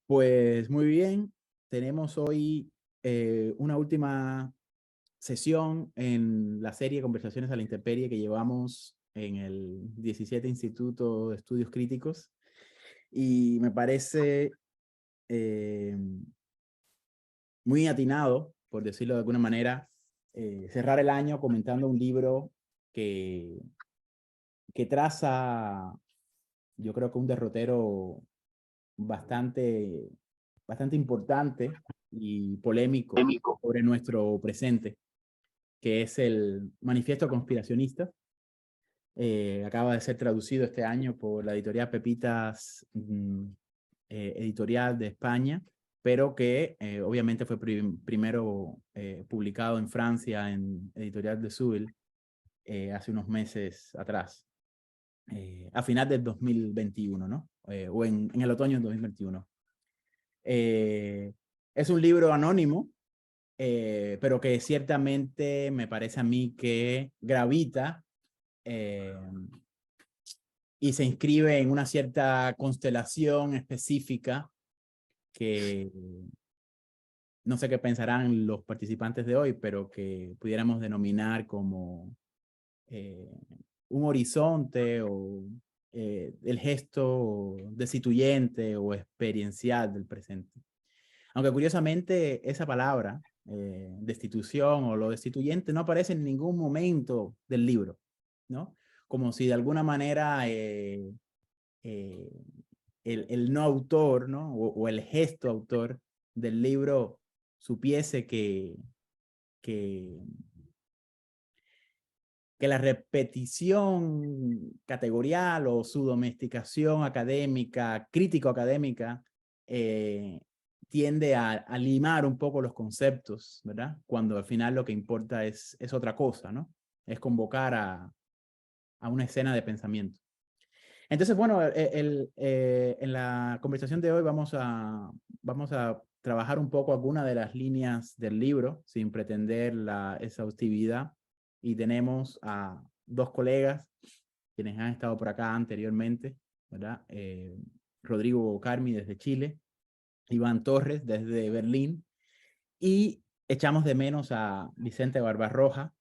Pues muy bien, tenemos hoy una última sesión en la serie Conversaciones a la Intemperie que llevamos en el 17 Instituto de Estudios Críticos y me parece muy atinado, por decirlo de alguna manera, cerrar el año comentando un libro que traza, yo creo que un derrotero bastante importante y polémico Polémico. sobre nuestro presente, que es el Manifiesto Conspiracionista. Acaba de ser traducido este año por la editorial Pepitas Editorial de España, pero que obviamente fue primero publicado en Francia en Editorial de Souville hace unos meses atrás, a final del 2021, ¿no? O en el otoño del 2021. Es un libro anónimo, pero que ciertamente me parece a mí que gravita y se inscribe en una cierta constelación específica que no sé qué pensarán los participantes de hoy, pero que pudiéramos denominar como un horizonte o el gesto destituyente o experiencial del presente. Aunque curiosamente esa palabra, destitución o lo destituyente, no aparece en ningún momento del libro, ¿no? Como si de alguna manera el no autor, ¿no? O el gesto autor del libro supiese que la repetición categorial o su domesticación académica, crítico-académica, tiende a limar un poco los conceptos, ¿verdad? Cuando al final lo que importa es otra cosa, ¿no? Es convocar a una escena de pensamiento. Entonces, bueno, en la conversación de hoy vamos a trabajar un poco algunas de las líneas del libro, sin pretender la exhaustividad. Y tenemos a dos colegas quienes han estado por acá anteriormente, ¿verdad? Rodrigo Carmi desde Chile, Iván Torres desde Berlín, y echamos de menos a Vicente Barbarroja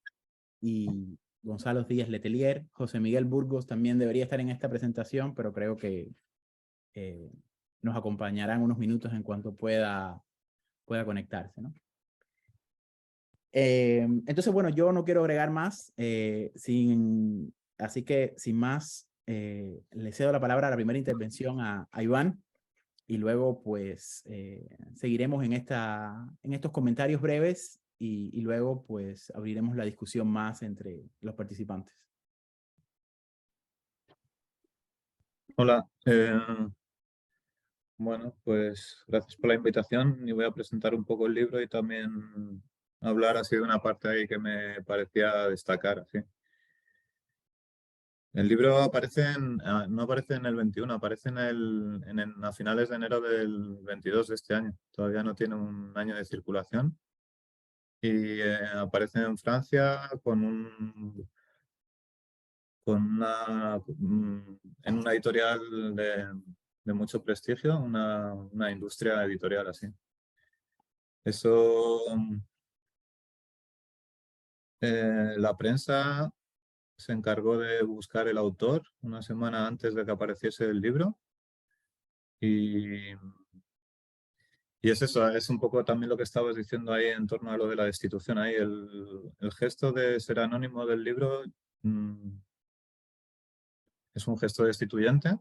y Gonzalo Díaz Letelier. José Miguel Burgos también debería estar en esta presentación, pero creo que nos acompañarán unos minutos en cuanto pueda conectarse, ¿no? Entonces, bueno, yo no quiero agregar más, así que sin más, le cedo la palabra a la primera intervención a Iván y luego pues seguiremos en estos comentarios breves y luego pues abriremos la discusión más entre los participantes. Hola, bueno, pues gracias por la invitación y voy a presentar un poco el libro y también hablar así de una parte ahí que me parecía destacar. Así. El libro no aparece en el 21, aparece a finales de enero del 22 de este año. Todavía no tiene un año de circulación y aparece en Francia en una editorial de mucho prestigio, una industria editorial así. Eso, la prensa se encargó de buscar el autor una semana antes de que apareciese el libro y es eso, es un poco también lo que estabas diciendo ahí en torno a lo de la destitución. Ahí el gesto de ser anónimo del libro es un gesto destituyente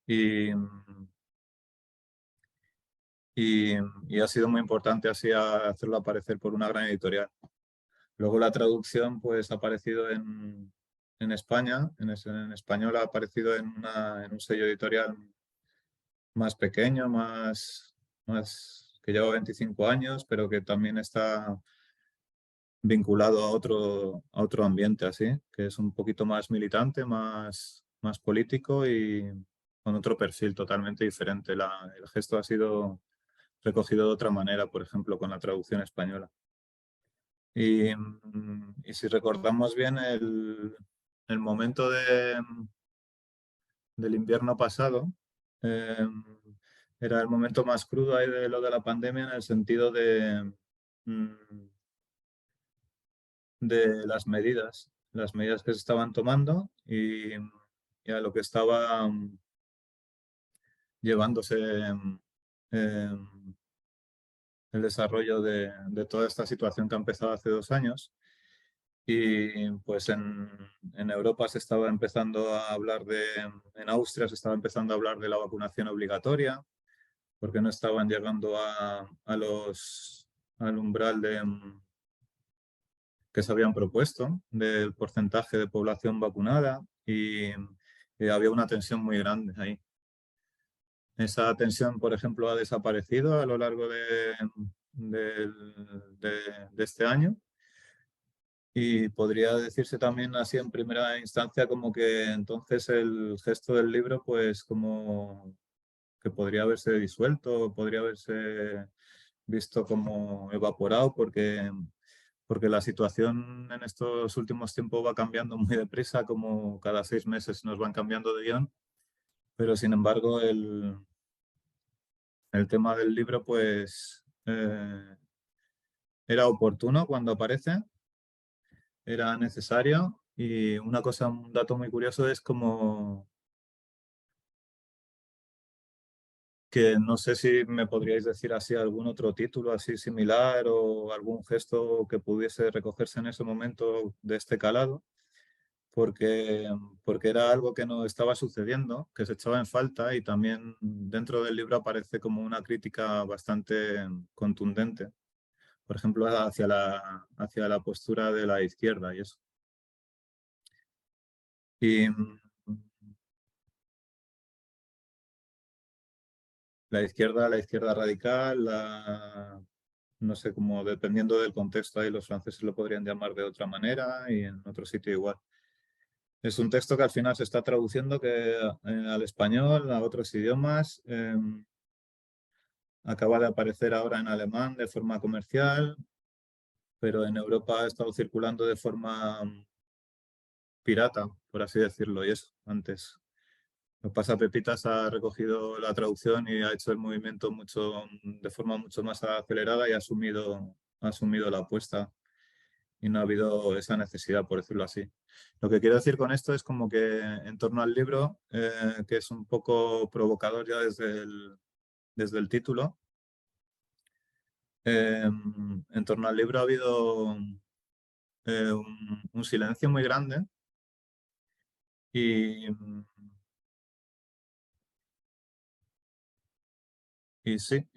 y ha sido muy importante así hacerlo aparecer por una gran editorial. Luego la traducción pues ha aparecido en España, en español ha aparecido en un sello editorial más pequeño, que lleva 25 años, pero que también está vinculado a otro ambiente así, que es un poquito más militante, más político y con otro perfil totalmente diferente. El gesto ha sido recogido de otra manera, por ejemplo, con la traducción española. Y si recordamos bien el momento del invierno pasado, era el momento más crudo ahí de lo de la pandemia en el sentido mm, de las medidas que se estaban tomando y a lo que estaba llevándose em, el desarrollo de toda esta situación que ha empezado hace 2 años. Y pues en Europa se estaba empezando a hablar en Austria se estaba empezando a hablar de la vacunación obligatoria, porque no estaban llegando al umbral que se habían propuesto del porcentaje de población vacunada y había una tensión muy grande ahí. Esa tensión, por ejemplo, ha desaparecido a lo largo de este año. Y podría decirse también así en primera instancia como que entonces el gesto del libro pues como que podría haberse disuelto, podría haberse visto como evaporado porque la situación en estos últimos tiempos va cambiando muy deprisa, como cada 6 meses nos van cambiando de guión, pero sin embargo el tema del libro pues era oportuno cuando aparece, era necesario y una cosa, un dato muy curioso es como que no sé si me podríais decir así algún otro título así similar o algún gesto que pudiese recogerse en ese momento de este calado, porque, porque era algo que no estaba sucediendo, que se echaba en falta y también dentro del libro aparece como una crítica bastante contundente, por ejemplo, hacia la postura de la izquierda y eso. Y la izquierda radical, no sé cómo, dependiendo del contexto, ahí los franceses lo podrían llamar de otra manera y en otro sitio igual. Es un texto que al final se está traduciendo al español, a otros idiomas. Acaba de aparecer ahora en alemán de forma comercial, pero en Europa ha estado circulando de forma pirata, por así decirlo, y eso, antes. Lo que pasa, Pepitas ha recogido la traducción y ha hecho el movimiento de forma mucho más acelerada y ha asumido la apuesta y no ha habido esa necesidad, por decirlo así. Lo que quiero decir con esto es como que en torno al libro, que es un poco provocador ya desde el título, en torno al libro ha habido un silencio muy grande y, y sí,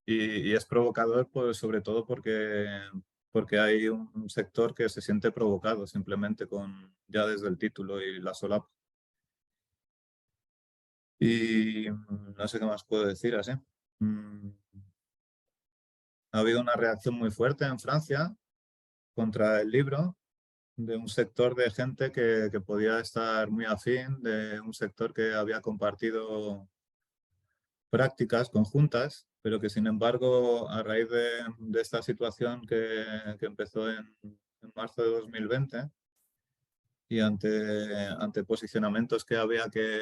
y es provocador pues, sobre todo porque hay un sector que se siente provocado simplemente ya desde el título y la solapa. Y no sé qué más puedo decir así. Mm, Ha habido una reacción muy fuerte en Francia contra el libro de un sector de gente que podía estar muy afín, de un sector que había compartido prácticas conjuntas, pero que sin embargo, a raíz de esta situación que empezó en marzo de 2020 y ante posicionamientos que había que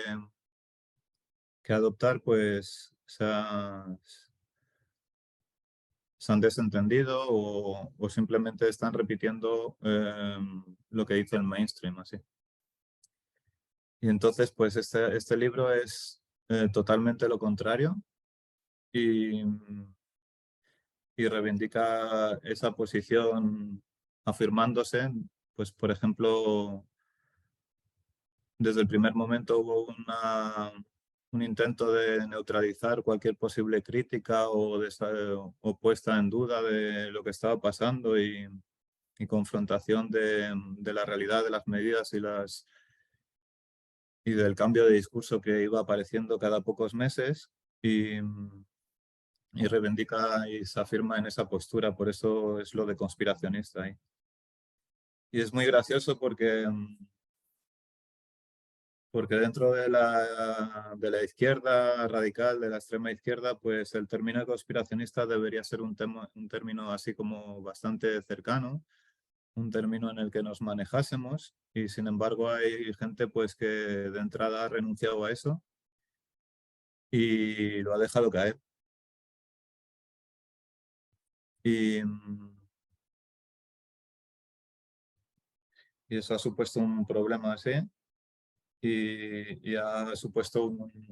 adoptar, pues se han desentendido o simplemente están repitiendo lo que dice el mainstream, así. Y entonces, pues este libro es totalmente lo contrario y, y reivindica esa posición afirmándose, pues por ejemplo, desde el primer momento hubo un intento de neutralizar cualquier posible crítica o puesta en duda de lo que estaba pasando y confrontación de la realidad de las medidas y del cambio de discurso que iba apareciendo cada pocos meses y reivindica y se afirma en esa postura, por eso es lo de conspiracionista ahí. Y es muy gracioso porque dentro de la izquierda radical, de la extrema izquierda, pues el término conspiracionista debería ser un término así como bastante cercano, un término en el que nos manejásemos y sin embargo hay gente pues que de entrada ha renunciado a eso y lo ha dejado caer. Y, y eso ha supuesto un problema así y ha supuesto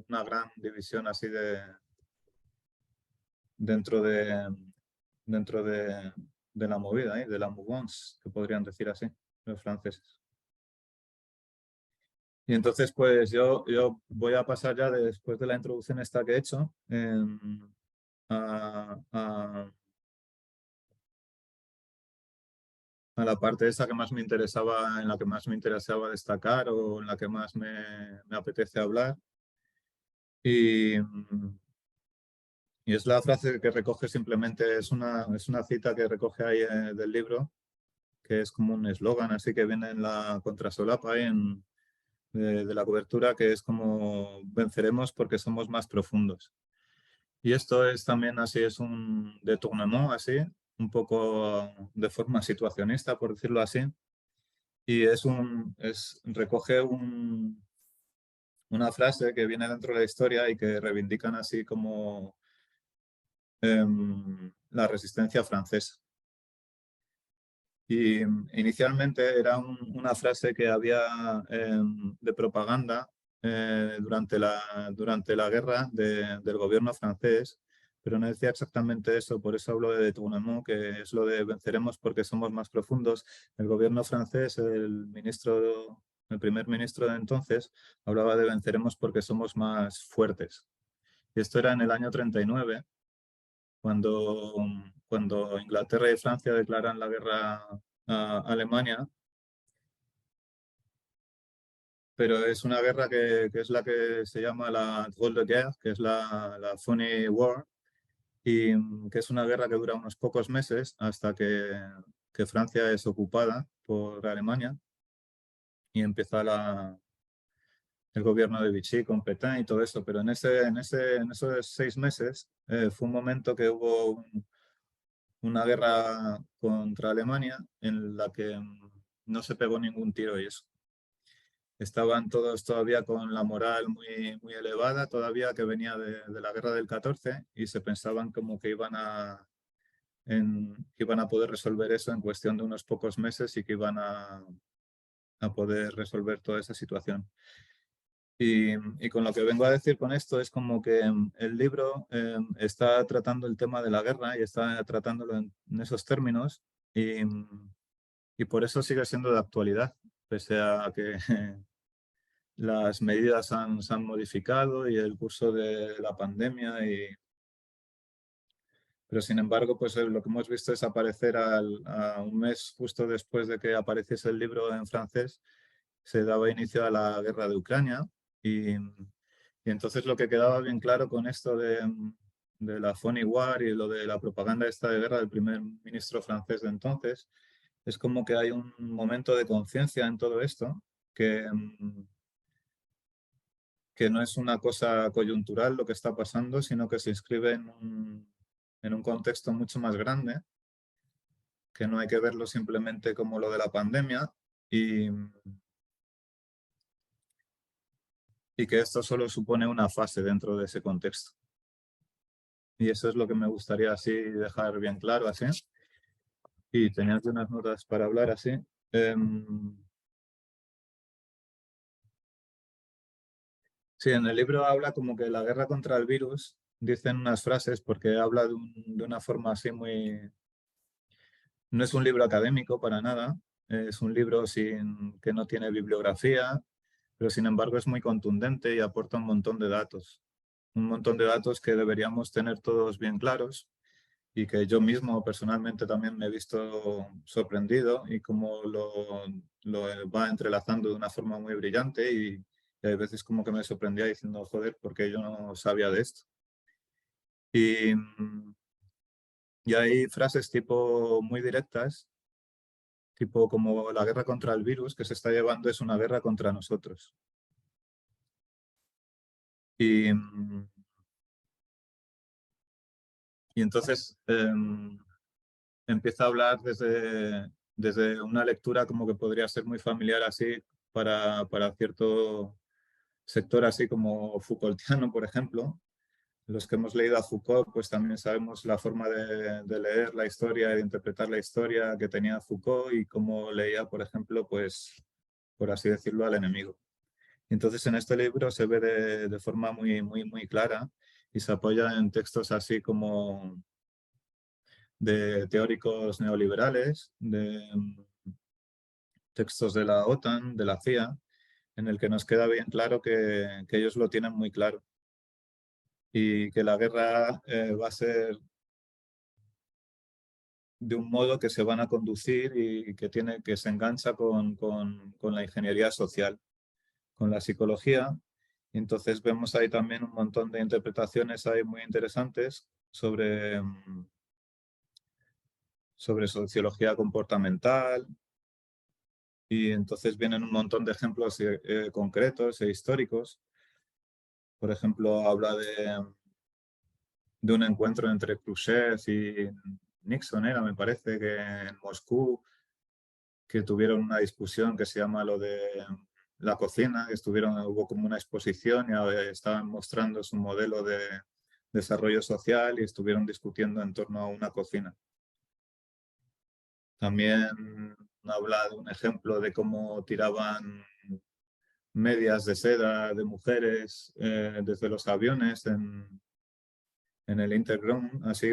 una gran división así dentro dentro de la movida, de la mouvance, que podrían decir así los franceses. Y entonces, pues yo voy a pasar ya después de la introducción esta que he hecho a, a la parte esa que más me interesaba, en la que más me interesaba destacar o en la que más me apetece hablar. Y, y es la frase que recoge simplemente, es una cita que recoge ahí del libro, que es como un eslogan, así que viene en la contrasolapa ahí de la cobertura, que es como venceremos porque somos más profundos. Y esto es también así, es un détournement así, un poco de forma situacionista, por decirlo así. Y recoge una frase que viene dentro de la historia y que reivindican así como la resistencia francesa. Y inicialmente era una frase que había de propaganda durante la guerra del gobierno francés, pero no decía exactamente eso, por eso hablo de détournement, que es lo de venceremos porque somos más profundos. El gobierno francés, el primer ministro de entonces, hablaba de venceremos porque somos más fuertes. Y esto era en el año 39, cuando, cuando Inglaterra y Francia declaran la guerra a Alemania, pero es una guerra que es la que se llama la Drôle de Guerre, que es la Funny War, y que es una guerra que dura unos pocos meses hasta que Francia es ocupada por Alemania y empieza el gobierno de Vichy con Pétain y todo eso, pero en esos 6 meses fue un momento que hubo una guerra contra Alemania en la que no se pegó ningún tiro y eso. Estaban todos todavía con la moral muy elevada, todavía que venía de la guerra del 14 y se pensaban como que iban a poder resolver eso en cuestión de unos pocos meses y que iban a poder resolver toda esa situación. Y con lo que vengo a decir con esto es como que el libro está tratando el tema de la guerra y está tratándolo en esos términos y por eso sigue siendo de actualidad, pese a que las medidas se han modificado y el curso de la pandemia, pero sin embargo, pues lo que hemos visto es aparecer a un mes justo después de que apareciese el libro en francés, se daba inicio a la guerra de Ucrania y entonces lo que quedaba bien claro con esto de la Funny War y lo de la propaganda esta de guerra del primer ministro francés de entonces, es como que hay un momento de conciencia en todo esto que no es una cosa coyuntural lo que está pasando, sino que se inscribe en un contexto mucho más grande, que no hay que verlo simplemente como lo de la pandemia y que esto solo supone una fase dentro de ese contexto. Y eso es lo que me gustaría así dejar bien claro así. Y tenía aquí unas notas para hablar así. Sí, en el libro habla como que la guerra contra el virus, dicen unas frases porque habla de una forma así muy... No es un libro académico para nada, es un libro que no tiene bibliografía, pero sin embargo es muy contundente y aporta un montón de datos. Un montón de datos que deberíamos tener todos bien claros y que yo mismo personalmente también me he visto sorprendido y cómo lo va entrelazando de una forma muy brillante y hay veces como que me sorprendía diciendo, joder, porque yo no sabía de esto. Y, y hay frases tipo muy directas, tipo como la guerra contra el virus que se está llevando es una guerra contra nosotros. Y, y entonces empieza a hablar desde una lectura como que podría ser muy familiar así para cierto sector así como Foucaultiano, por ejemplo, los que hemos leído a Foucault, pues también sabemos la forma de leer la historia y de interpretar la historia que tenía Foucault y cómo leía, por ejemplo, pues, por así decirlo, al enemigo. Entonces, en este libro se ve de forma muy clara y se apoya en textos así como de teóricos neoliberales, de textos de la OTAN, de la CIA, en el que nos queda bien claro que ellos lo tienen muy claro y que la guerra va a ser de un modo que se van a conducir y que se engancha con la ingeniería social, con la psicología. Y entonces vemos ahí también un montón de interpretaciones ahí muy interesantes sobre sociología comportamental, y entonces vienen un montón de ejemplos concretos e históricos. Por ejemplo, habla de un encuentro entre Khrushchev y Nixon, me parece, que en Moscú, que tuvieron una discusión que se llama lo de la cocina, que hubo como una exposición y estaban mostrando su modelo de desarrollo social y estuvieron discutiendo en torno a una cocina. También habla de un ejemplo de cómo tiraban medias de seda de mujeres desde los aviones en el Interground, así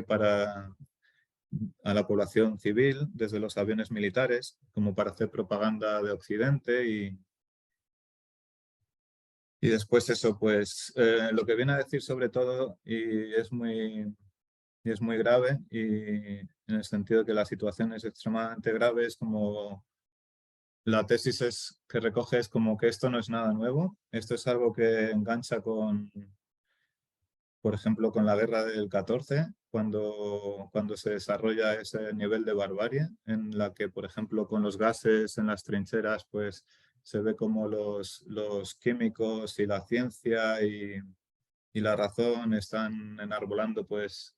a la población civil, desde los aviones militares, como para hacer propaganda de Occidente. Y después eso, pues lo que viene a decir sobre todo, y es muy grave, y en el sentido de que la situación es extremadamente grave, es como la tesis que recoge es como que esto no es nada nuevo, esto es algo que engancha por ejemplo, con la guerra del 14, cuando se desarrolla ese nivel de barbarie, en la que, por ejemplo, con los gases en las trincheras, pues se ve como los químicos y la ciencia y la razón están enarbolando pues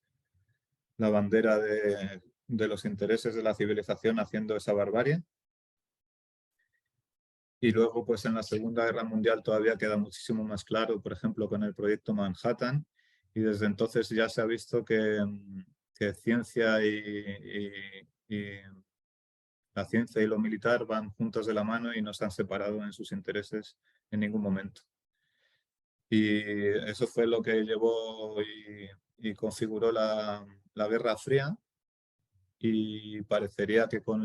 la bandera de los intereses de la civilización haciendo esa barbarie. Y luego, pues en la Segunda Guerra Mundial todavía queda muchísimo más claro, por ejemplo, con el proyecto Manhattan, y desde entonces ya se ha visto que ciencia y la ciencia y lo militar van juntos de la mano y no se han separado en sus intereses en ningún momento. Y eso fue lo que llevó y configuró la Guerra Fría, y parecería que con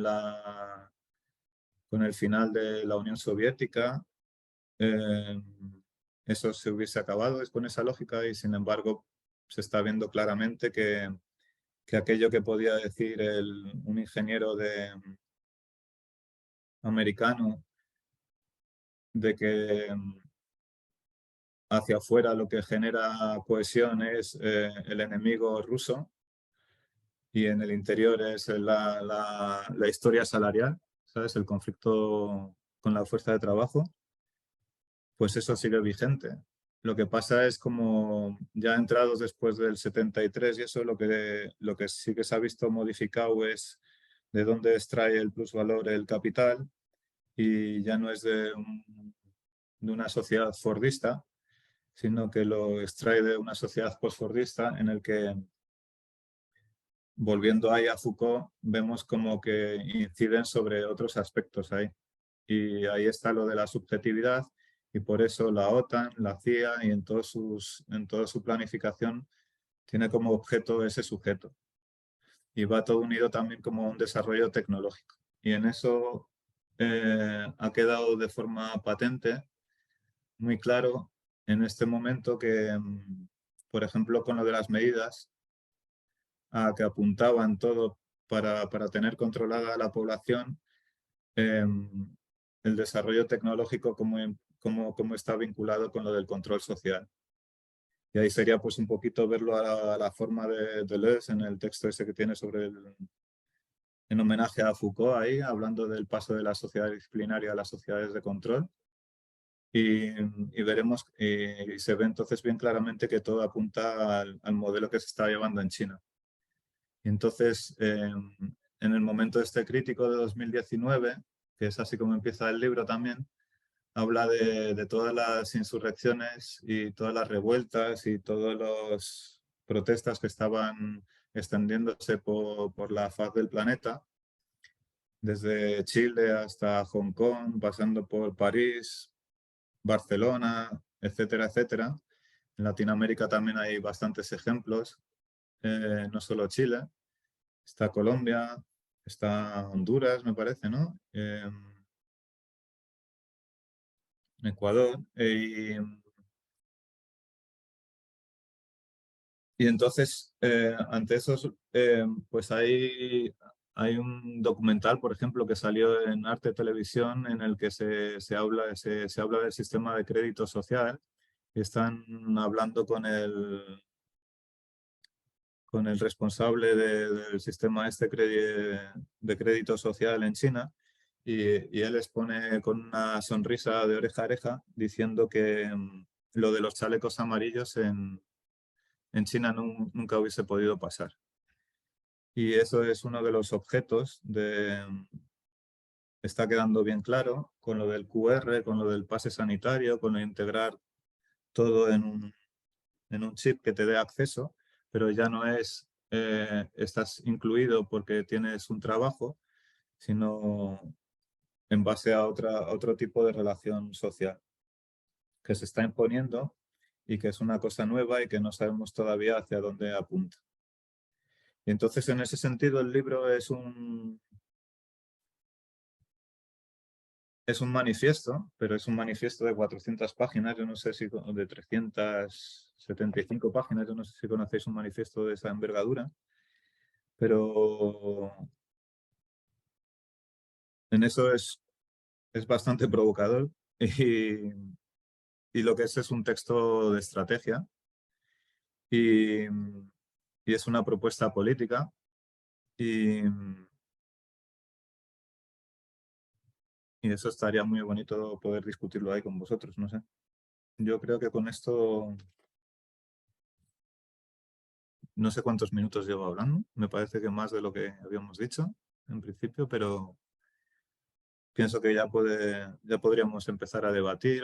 el final de la Unión Soviética eso se hubiese acabado con esa lógica, y sin embargo se está viendo claramente que aquello que podía decir un ingeniero americano de que hacia afuera lo que genera cohesión es el enemigo ruso y en el interior es la historia salarial, ¿sabes? El conflicto con la fuerza de trabajo, pues eso sigue vigente. Lo que pasa es como ya entrados después del 73 y eso, lo que sí que se ha visto modificado es de dónde extrae el plusvalor el capital, y ya no es de una sociedad fordista, sino que lo extrae de una sociedad postfordista en el que, volviendo ahí a Foucault, vemos como que inciden sobre otros aspectos ahí. Y ahí está lo de la subjetividad, y por eso la OTAN, la CIA y en toda su planificación tiene como objeto ese sujeto. Y va todo unido también como un desarrollo tecnológico. Y en eso ha quedado de forma patente, muy claro, en este momento que, por ejemplo, con lo de las medidas que apuntaban todo para tener controlada la población, el desarrollo tecnológico como está vinculado con lo del control social. Y ahí sería pues un poquito verlo a la forma de Deleuze en el texto ese que tiene en homenaje a Foucault, ahí hablando del paso de la sociedad disciplinaria a las sociedades de control. Y veremos, y se ve entonces bien claramente que todo apunta al modelo que se está llevando en China. Y entonces, en el momento este crítico de 2019, que es así como empieza el libro también, habla de todas las insurrecciones y todas las revueltas y todas las protestas que estaban extendiéndose por la faz del planeta, desde Chile hasta Hong Kong, pasando por París, Barcelona, etcétera, etcétera. En Latinoamérica también hay bastantes ejemplos, no solo Chile, está Colombia, está Honduras, me parece, ¿no? Ecuador. Y entonces, ante esos, pues hay un documental, por ejemplo, que salió en Arte Televisión en el que se habla del sistema de crédito social y están hablando con el responsable del sistema de crédito social en China y él expone con una sonrisa de oreja a oreja diciendo que lo de los chalecos amarillos en China nunca hubiese podido pasar. Y eso es uno de los objetos está quedando bien claro con lo del QR, con lo del pase sanitario, con lo de integrar todo en un chip que te dé acceso, pero ya no es estás incluido porque tienes un trabajo, sino en base a otro tipo de relación social que se está imponiendo y que es una cosa nueva y que no sabemos todavía hacia dónde apunta. Y entonces, en ese sentido, el libro es un manifiesto, pero es un manifiesto de 400 páginas, yo no sé si de 375 páginas, yo no sé si conocéis un manifiesto de esa envergadura, pero en eso es bastante provocador y lo que es un texto de estrategia y, y es una propuesta política y eso estaría muy bonito poder discutirlo ahí con vosotros, no sé. Yo creo que con esto no sé cuántos minutos llevo hablando, me parece que más de lo que habíamos dicho en principio, pero pienso que ya podríamos empezar a debatir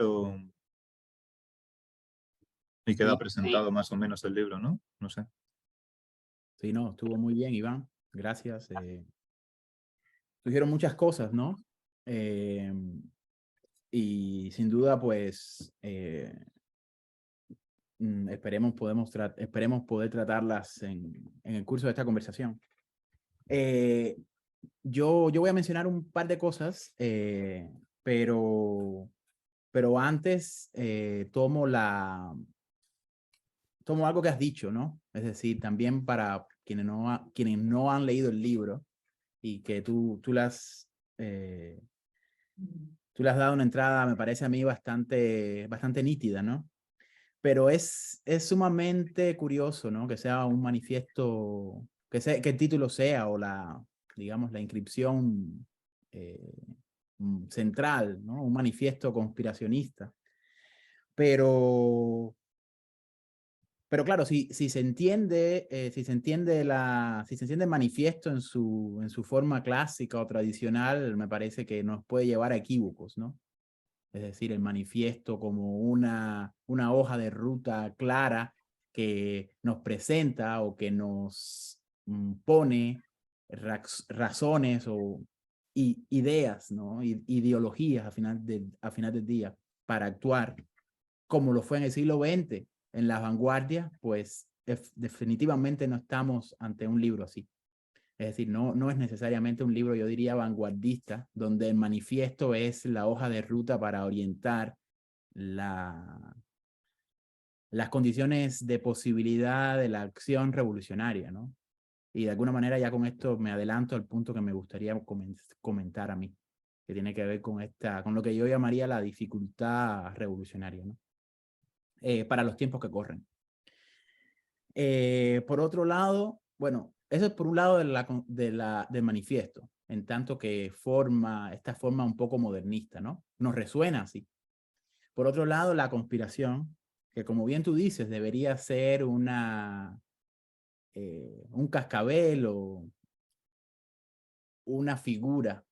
y queda Sí, presentado más o menos el libro, ¿no? No sé. sí, no, estuvo muy bien, Iván. Gracias. Surgieron muchas cosas, ¿no? Eh, y sin duda, pues, esperemos poder tratarlas en el curso de esta conversación. Eh, yo voy a mencionar un par de cosas, pero antes tomo algo que has dicho, ¿no? Es decir, también para quienes no han leído el libro y que tú le has dado una entrada, me parece a mí bastante nítida, ¿no? Pero es sumamente curioso, ¿no? Que sea un manifiesto, que el título sea o digamos, la inscripción eh, central, ¿no? Un manifiesto conspiracionista. Pero claro, si se entiende, si se entiende el manifiesto en su forma clásica o tradicional, me parece que nos puede llevar a equívocos, ¿no? Es decir, el manifiesto como una hoja de ruta clara que nos presenta o que nos pone razones o ideas, ¿no? Ideologías a final del día para actuar como lo fue en el siglo XX, en las vanguardias, pues definitivamente no estamos ante un libro así. Es decir, no es necesariamente un libro, yo diría, vanguardista, donde el manifiesto es la hoja de ruta para orientar las condiciones de posibilidad de la acción revolucionaria, ¿no? Y de alguna manera ya con esto me adelanto al punto que me gustaría comentar a mí, que tiene que ver con lo que yo llamaría la dificultad revolucionaria, ¿no? Para los tiempos que corren. Por otro lado, bueno, eso es por un lado del manifiesto, en tanto que esta forma un poco modernista, ¿no? Nos resuena así. Por otro lado, la conspiración, que como bien tú dices, debería ser un cascabel o una figura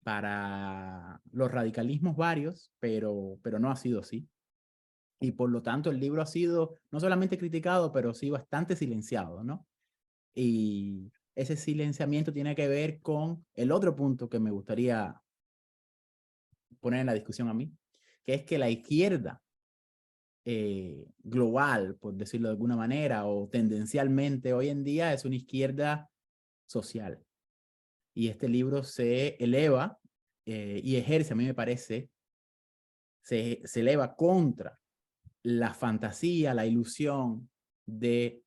para los radicalismos varios, pero no ha sido así. Y por lo tanto el libro ha sido no solamente criticado, pero sí bastante silenciado, ¿no? Y ese silenciamiento tiene que ver con el otro punto que me gustaría poner en la discusión a mí, que es que la izquierda global, por decirlo de alguna manera, o tendencialmente hoy en día es una izquierda social. Y este libro se eleva y ejerce, a mí me parece, se eleva contra la fantasía, la ilusión de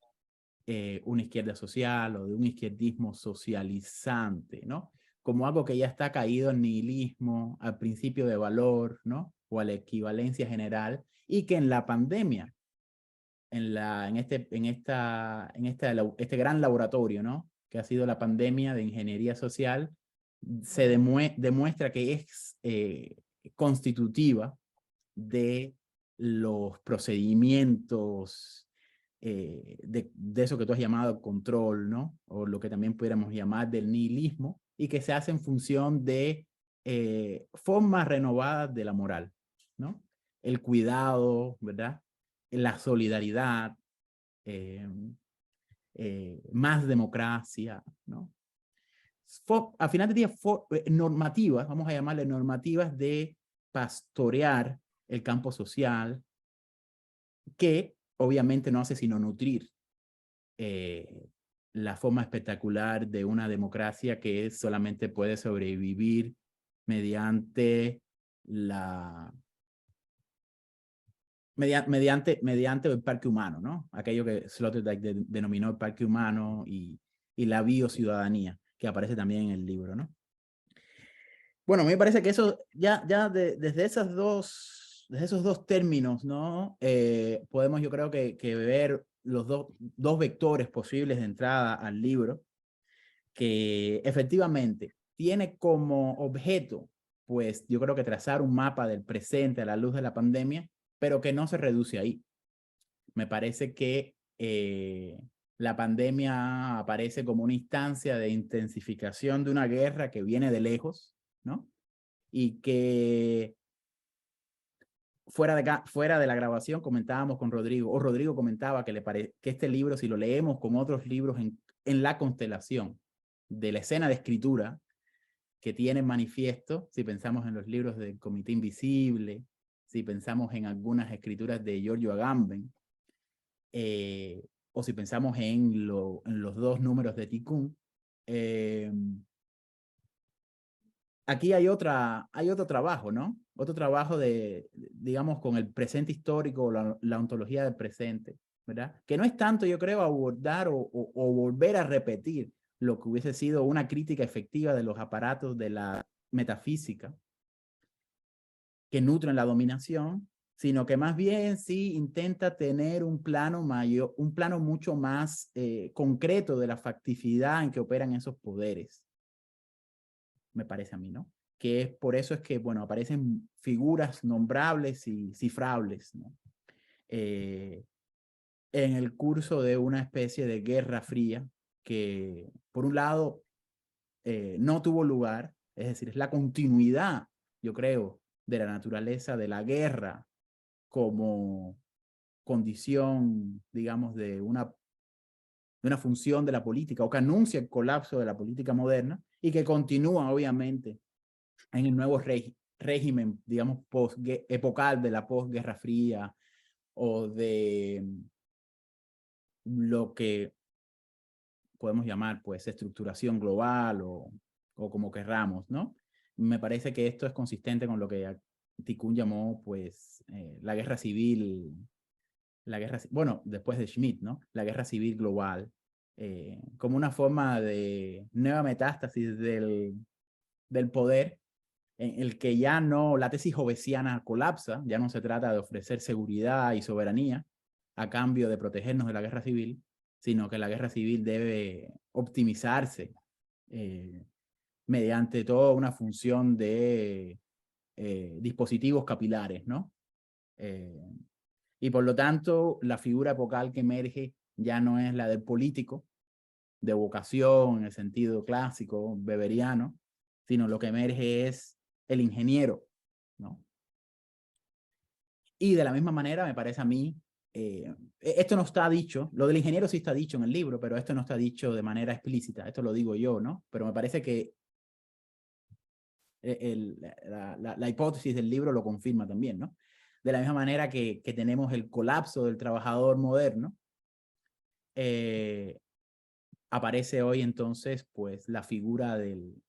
una izquierda social o de un izquierdismo socializante, ¿no? Como algo que ya está caído en nihilismo, al principio de valor, ¿no? O a la equivalencia general, y que en la pandemia, este gran laboratorio, ¿no? Que ha sido la pandemia de ingeniería social, se demuestra que es constitutiva de los procedimientos de eso que tú has llamado control, ¿no? O lo que también pudiéramos llamar del nihilismo, y que se hace en función de formas renovadas de la moral, ¿no? El cuidado, ¿verdad? La solidaridad, más democracia, ¿no? Al final del día, normativas, vamos a llamarle normativas de pastorear el campo social, que obviamente no hace sino nutrir la forma espectacular de una democracia que solamente puede sobrevivir mediante mediante el parque humano, ¿no? Aquello que Sloterdijk denominó el parque humano y la biociudadanía, que aparece también en el libro, ¿no? Bueno, a mí me parece que eso, desde esos dos términos, ¿no? Podemos, yo creo que ver los dos vectores posibles de entrada al libro, que efectivamente tiene como objeto, pues yo creo que trazar un mapa del presente a la luz de la pandemia, pero que no se reduce ahí. Me parece que la pandemia aparece como una instancia de intensificación de una guerra que viene de lejos, ¿no? Y que fuera de la grabación comentábamos con Rodrigo, o Rodrigo comentaba que este libro, si lo leemos con otros libros en la constelación de la escena de escritura que tiene manifiesto, si pensamos en los libros del Comité Invisible, si pensamos en algunas escrituras de Giorgio Agamben, o si pensamos en los dos números de Tikkun, aquí hay otro trabajo, ¿no? Otro trabajo digamos, con el presente histórico, la ontología del presente, ¿verdad? Que no es tanto, yo creo, abordar o volver a repetir lo que hubiese sido una crítica efectiva de los aparatos de la metafísica que nutren la dominación, sino que más bien sí intenta tener un plano mayor, un plano mucho más concreto de la facticidad en que operan esos poderes, me parece a mí, ¿no? Que es por eso es que, bueno, aparecen figuras nombrables y cifrables, ¿no? En el curso de una especie de guerra fría que, por un lado, no tuvo lugar, es decir, es la continuidad, yo creo, de la naturaleza de la guerra como condición, digamos, de una función de la política, o que anuncia el colapso de la política moderna, y que continúa, obviamente, en el nuevo régimen, digamos, epocal de la posguerra fría, o de lo que podemos llamar, pues, estructuración global, o como querramos, ¿no? Me parece que esto es consistente con lo que Tikkun llamó, pues, la guerra civil, bueno, después de Schmitt, ¿no? La guerra civil global, como una forma de nueva metástasis del poder, en el que ya no, la tesis hobbesiana colapsa, ya no se trata de ofrecer seguridad y soberanía a cambio de protegernos de la guerra civil, sino que la guerra civil debe optimizarse mediante toda una función de dispositivos capilares, ¿no? Y por lo tanto, la figura epocal que emerge ya no es la del político, de vocación en el sentido clásico, weberiano, sino lo que emerge es el ingeniero, ¿no? Y de la misma manera, me parece a mí, esto no está dicho, lo del ingeniero sí está dicho en el libro, pero esto no está dicho de manera explícita, esto lo digo yo, ¿no? Pero me parece que la hipótesis del libro lo confirma también, ¿no? De la misma manera que tenemos el colapso del trabajador moderno, aparece hoy entonces pues la figura del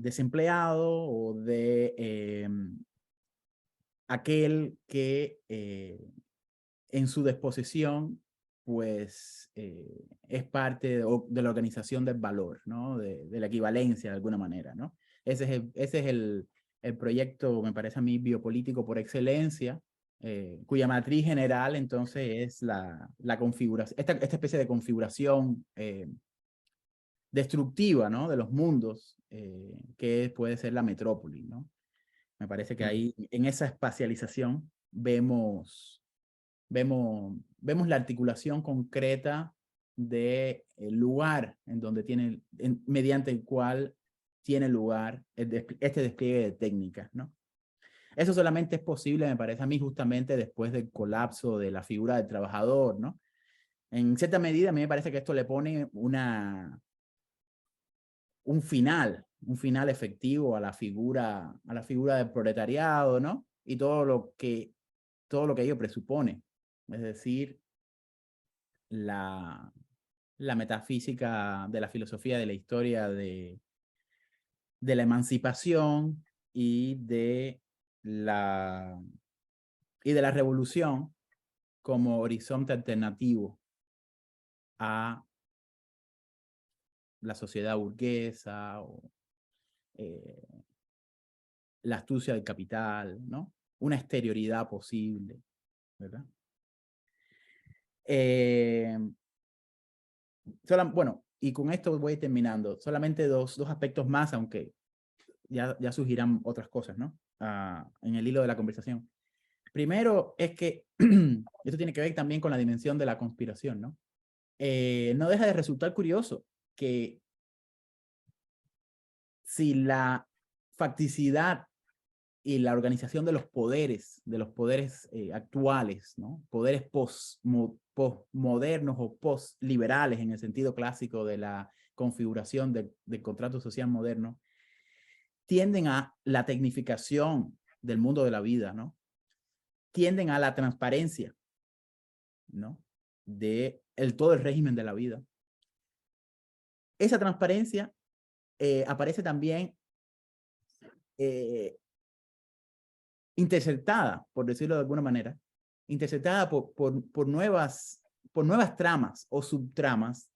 desempleado o de aquel que en su disposición pues es parte de la organización del valor, ¿no? De la equivalencia de alguna manera, ¿no? Ese es el proyecto, me parece a mí, biopolítico por excelencia, cuya matriz general entonces es la configuración, esta especie de configuración destructiva, ¿no? De los mundos, que puede ser la metrópoli, ¿no? Me parece que ahí, en esa espacialización, vemos la articulación concreta del lugar en donde mediante el cual tiene lugar este despliegue de técnicas, ¿no? Eso solamente es posible, me parece a mí, justamente después del colapso de la figura del trabajador, ¿no? En cierta medida, a mí me parece que esto le pone un final efectivo a la figura del proletariado, ¿no? Y todo lo que ello presupone. Es decir, la metafísica de la filosofía de la historia de la emancipación y de la revolución como horizonte alternativo a la sociedad burguesa o la astucia del capital, ¿no? Una exterioridad posible, ¿verdad? Bueno, y con esto voy terminando. Solamente dos aspectos más, aunque ya surgirán otras cosas, ¿no? En el hilo de la conversación. Primero es que esto tiene que ver también con la dimensión de la conspiración, ¿no? No deja de resultar curioso que si la facticidad y la organización de los poderes actuales, ¿no? Poderes postmodernos o postliberales en el sentido clásico de la configuración del contrato social moderno, tienden a la tecnificación del mundo de la vida, ¿no? Tienden a la transparencia, ¿no? De todo el régimen de la vida. Esa transparencia aparece también interceptada, por decirlo de alguna manera, interceptada por nuevas tramas o subtramas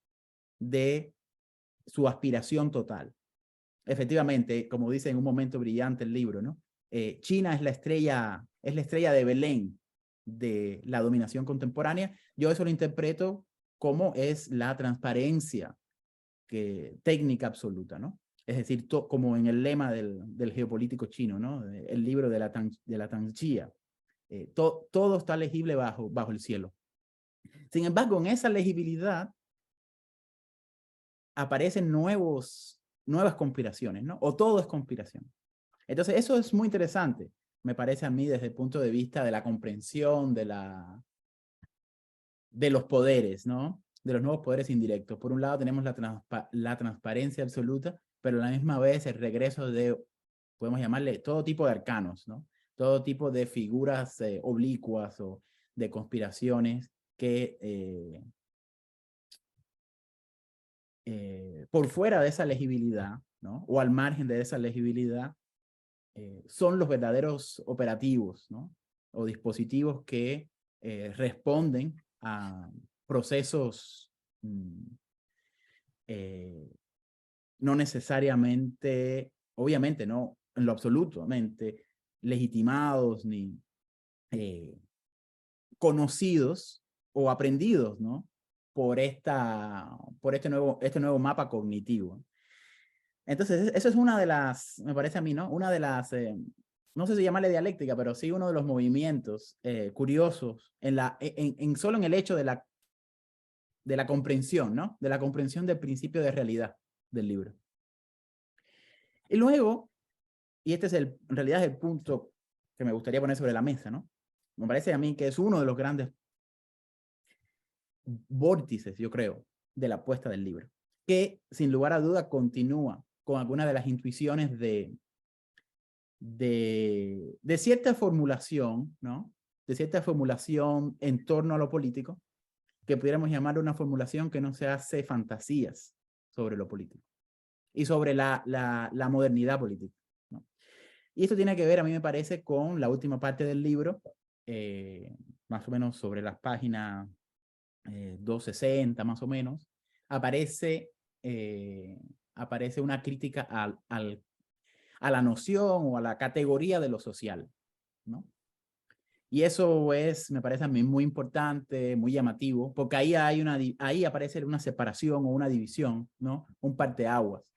de su aspiración total. Efectivamente, como dice en un momento brillante el libro, ¿no? China es la estrella de Belén de la dominación contemporánea. Yo eso lo interpreto como es la transparencia técnica absoluta, ¿no? Es decir, como en el lema del geopolítico chino, ¿no? El libro de la Tangxia. Todo está legible bajo el cielo. Sin embargo, en esa legibilidad aparecen nuevas conspiraciones, ¿no? O todo es conspiración. Entonces, eso es muy interesante, me parece a mí, desde el punto de vista de la comprensión de los poderes, ¿no? De los nuevos poderes indirectos. Por un lado tenemos la transparencia absoluta, pero a la misma vez el regreso de, podemos llamarle, todo tipo de arcanos, ¿no? Todo tipo de figuras oblicuas o de conspiraciones que por fuera de esa legibilidad, ¿no? O al margen de esa legibilidad, son los verdaderos operativos, ¿no? O dispositivos que responden a procesos no necesariamente, obviamente no en lo absolutamente legitimados ni conocidos o aprendidos, ¿no? Por este nuevo mapa cognitivo. Entonces, eso es una de las, me parece a mí, ¿no? Una de las, no sé si llamarle dialéctica, pero sí uno de los movimientos curiosos solo en el hecho de la comprensión, ¿no? De la comprensión del principio de realidad del libro. Y luego, y este es en realidad es el punto que me gustaría poner sobre la mesa, ¿no? Me parece a mí que es uno de los grandes vórtices, yo creo, de la apuesta del libro, que sin lugar a duda continúa con algunas de las intuiciones de cierta formulación, ¿no? De cierta formulación en torno a lo político, que pudiéramos llamar una formulación que no se hace fantasías sobre lo político y sobre la modernidad política, ¿no? Y esto tiene que ver, a mí me parece, con la última parte del libro, más o menos sobre las páginas 260, más o menos, aparece una crítica a la noción o a la categoría de lo social, ¿no? Y eso es, me parece a mí muy importante, muy llamativo, porque ahí aparece una separación o una división, ¿no? Un parteaguas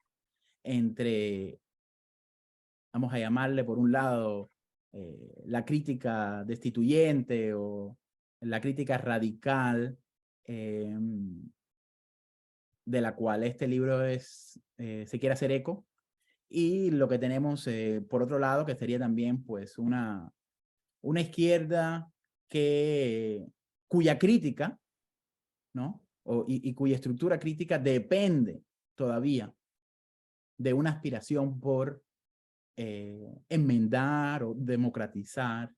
entre, vamos a llamarle por un lado, la crítica destituyente o la crítica radical, de la cual este libro se quiere hacer eco, y lo que tenemos por otro lado, que sería también pues una izquierda cuya crítica, ¿no? Y cuya estructura crítica depende todavía de una aspiración por enmendar o democratizar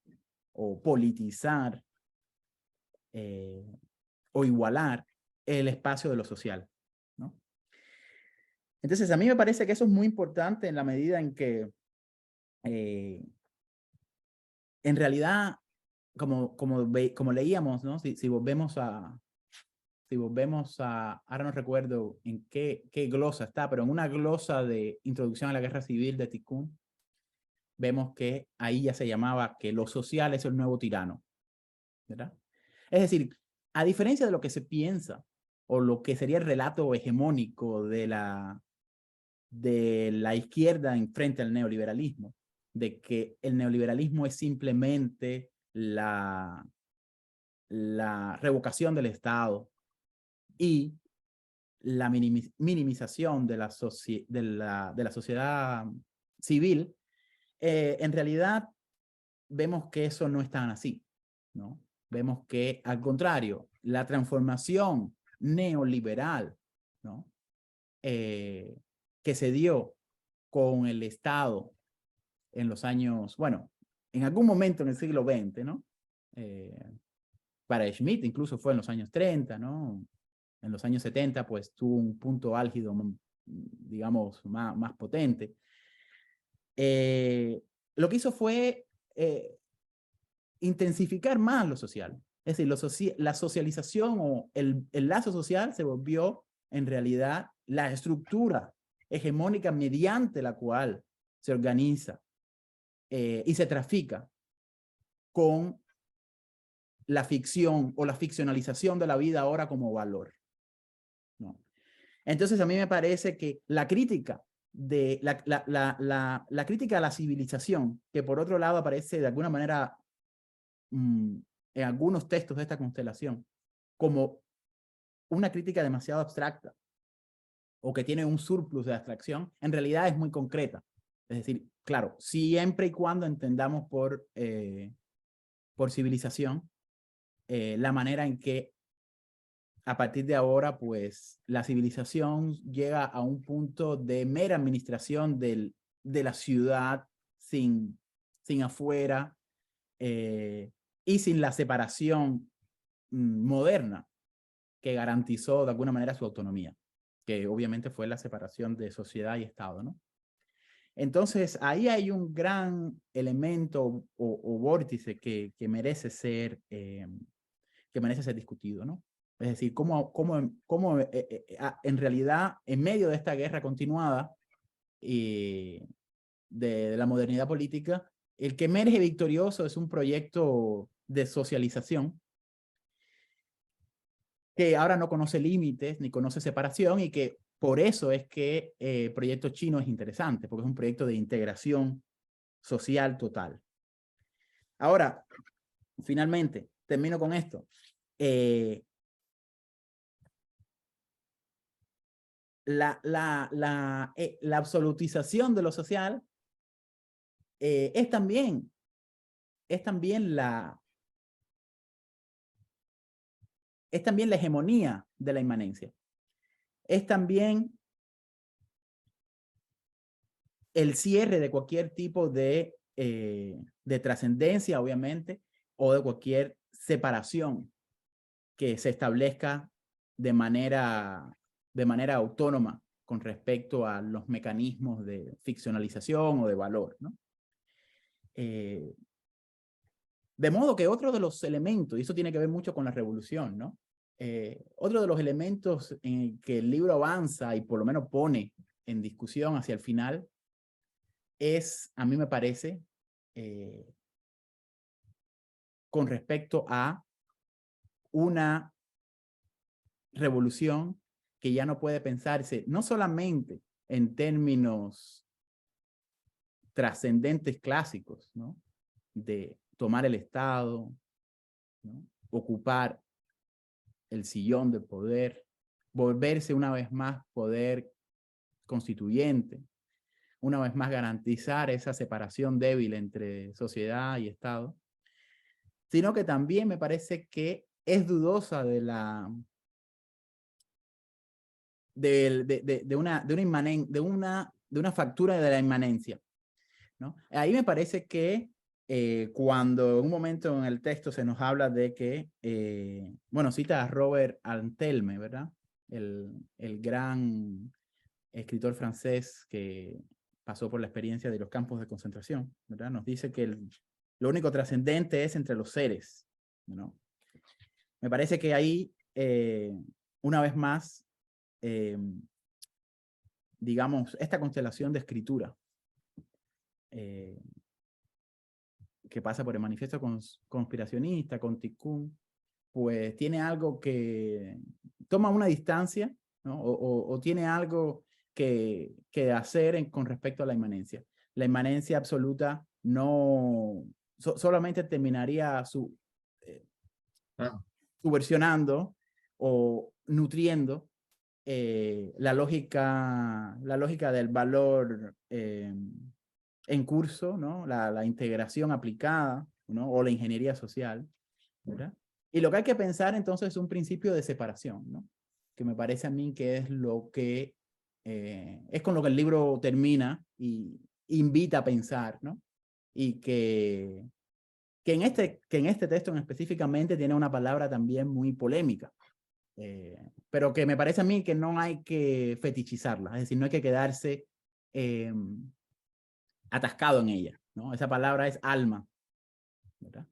o politizar o igualar el espacio de lo social, ¿no? Entonces, a mí me parece que eso es muy importante en la medida en que en realidad, como leíamos, ¿no? Si volvemos a, ahora no recuerdo en qué glosa está, pero en una glosa de Introducción a la Guerra Civil de Tikkun, vemos que ahí ya se llamaba que lo social es el nuevo tirano, ¿verdad? Es decir, a diferencia de lo que se piensa, o lo que sería el relato hegemónico de la izquierda en frente al neoliberalismo, de que el neoliberalismo es simplemente la revocación del Estado y la minimización de la sociedad civil, en realidad vemos que eso no es tan así, ¿no? Vemos que, al contrario, la transformación neoliberal, ¿no? Que se dio con el Estado en los años, bueno, en algún momento en el siglo XX, ¿no? Para Schmitt incluso fue en los años 30, ¿no? En los años 70, pues tuvo un punto álgido, digamos, más potente. Lo que hizo fue intensificar más lo social. Es decir, la socialización o el lazo social se volvió en realidad la estructura hegemónica mediante la cual se organiza y se trafica con la ficción o la ficcionalización de la vida ahora como valor, ¿no? Entonces a mí me parece que la crítica la crítica a la civilización, que por otro lado aparece de alguna manera en algunos textos de esta constelación como una crítica demasiado abstracta o que tiene un surplus de abstracción, en realidad es muy concreta. Es decir, claro, siempre y cuando entendamos por civilización la manera en que a partir de ahora, pues, la civilización llega a un punto de mera administración de la ciudad sin afuera y sin la separación moderna que garantizó de alguna manera su autonomía, que obviamente fue la separación de sociedad y Estado, ¿no? Entonces, ahí hay un gran elemento o vórtice que merece ser discutido, ¿no? Es decir, cómo en realidad, en medio de esta guerra continuada de la modernidad política, el que emerge victorioso es un proyecto de socialización que ahora no conoce límites ni conoce separación y que por eso es que el proyecto chino es interesante, porque es un proyecto de integración social total. Ahora, finalmente, termino con esto. la absolutización de lo social es también la hegemonía de la inmanencia. Es también el cierre de cualquier tipo de trascendencia, obviamente, o de cualquier separación que se establezca de manera autónoma con respecto a los mecanismos de ficcionalización o de valor, ¿no? De modo que otro de los elementos, y eso tiene que ver mucho con la revolución, ¿no? Otro de los elementos en que el libro avanza y por lo menos pone en discusión hacia el final es, a mí me parece, con respecto a una revolución que ya no puede pensarse no solamente en términos trascendentes clásicos, ¿no? De tomar el Estado, ¿no? Ocupar el sillón del poder, volverse una vez más poder constituyente, una vez más garantizar esa separación débil entre sociedad y Estado, sino que también me parece que es dudosa de una factura de la inmanencia, ¿no? Ahí me parece que cuando en un momento en el texto se nos habla de que, bueno, cita a Robert Antelme, ¿verdad? El gran escritor francés que pasó por la experiencia de los campos de concentración, ¿verdad? Nos dice que lo único trascendente es entre los seres, ¿no? Me parece que ahí, una vez más, digamos, esta constelación de escritura que pasa por el manifiesto conspiracionista, con Tikkun, pues tiene algo que toma una distancia, ¿no? o tiene algo que hacer con respecto a la inmanencia. La inmanencia absoluta no solamente terminaría subversionando o nutriendo la lógica del valor en curso, ¿no? La integración aplicada, ¿no? O la ingeniería social, ¿verdad? Y lo que hay que pensar entonces es un principio de separación, ¿no? Que me parece a mí que es lo que es con lo que el libro termina y invita a pensar, ¿no? Y que en este texto específicamente tiene una palabra también muy polémica, pero que me parece a mí que no hay que fetichizarla, es decir, no hay que quedarse atascado en ella, ¿no? Esa palabra es alma, ¿verdad?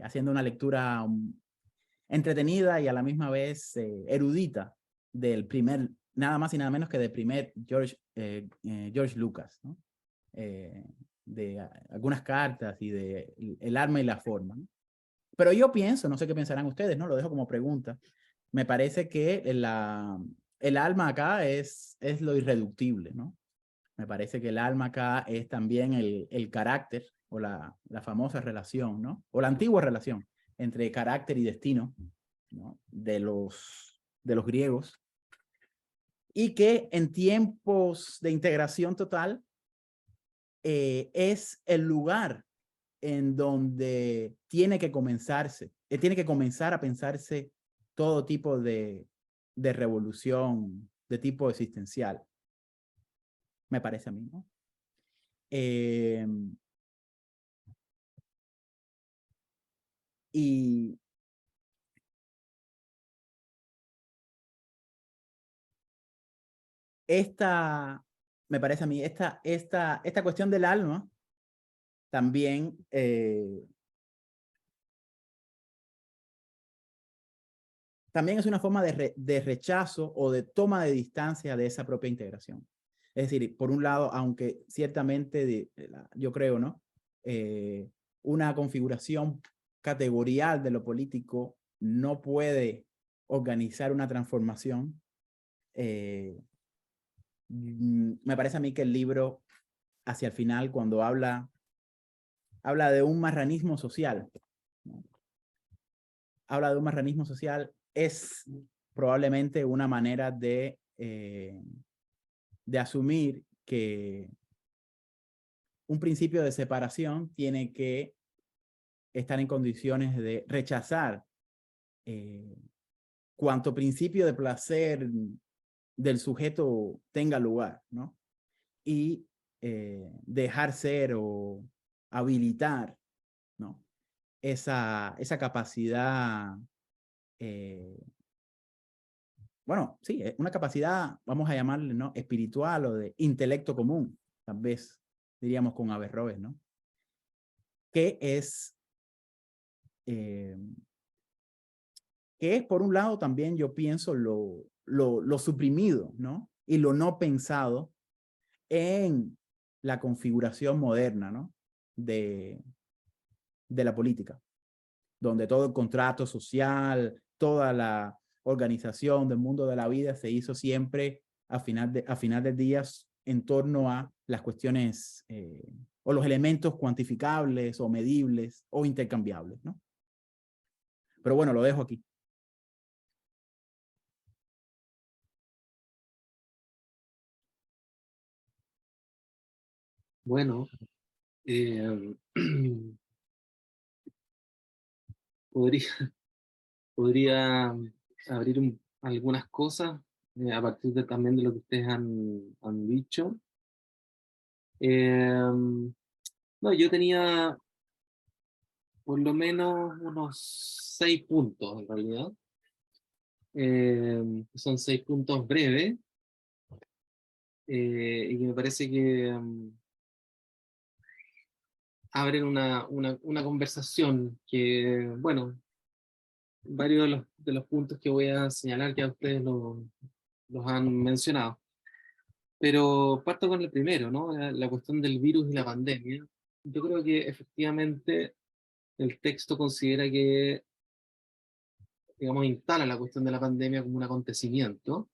Haciendo una lectura entretenida y a la misma vez erudita del primer, nada más y nada menos que del primer George Lucas, ¿no? De algunas cartas y de el arma y la forma, ¿no? Pero yo pienso, no sé qué pensarán ustedes, ¿no? Lo dejo como pregunta. Me parece que el alma acá es lo irreductible, ¿no? Me parece que el alma acá es también el carácter o la famosa relación, ¿no? O la antigua relación entre carácter y destino, ¿no? De los griegos, y que en tiempos de integración total es el lugar en donde tiene que comenzar a pensarse todo tipo de revolución de tipo existencial, me parece a mí, ¿no? Y me parece a mí, esta cuestión del alma también también es una forma de rechazo o de toma de distancia de esa propia integración. Es decir, por un lado, aunque ciertamente yo creo, ¿no? Una configuración categorial de lo político no puede organizar una transformación. Me parece a mí que el libro, hacia el final, cuando habla de un marranismo social, ¿no? Habla de un marranismo social, es probablemente una manera de de asumir que un principio de separación tiene que estar en condiciones de rechazar cuanto principio de placer del sujeto tenga lugar, ¿no? Y dejar ser o habilitar, ¿no? Esa capacidad, bueno, sí, una capacidad, vamos a llamarle, ¿no? Espiritual o de intelecto común, tal vez diríamos con Averroes, ¿no? Que es por un lado también yo pienso lo suprimido, ¿no? Y lo no pensado en la configuración moderna, ¿no? De la política, donde todo el contrato social, toda la organización del mundo de la vida se hizo siempre a final de días en torno a las cuestiones o los elementos cuantificables o medibles o intercambiables, ¿no? Pero bueno, lo dejo aquí. Bueno, podría, podría abrir algunas cosas a partir también de lo que ustedes han dicho. No, yo tenía por lo menos unos 6 puntos en realidad. Son 6 puntos breves y que me parece que abren una conversación que, bueno, varios de los puntos que voy a señalar ya ustedes los han mencionado. Pero parto con el primero, ¿no? La cuestión del virus y la pandemia. Yo creo que efectivamente el texto considera que, digamos, instala la cuestión de la pandemia como un acontecimiento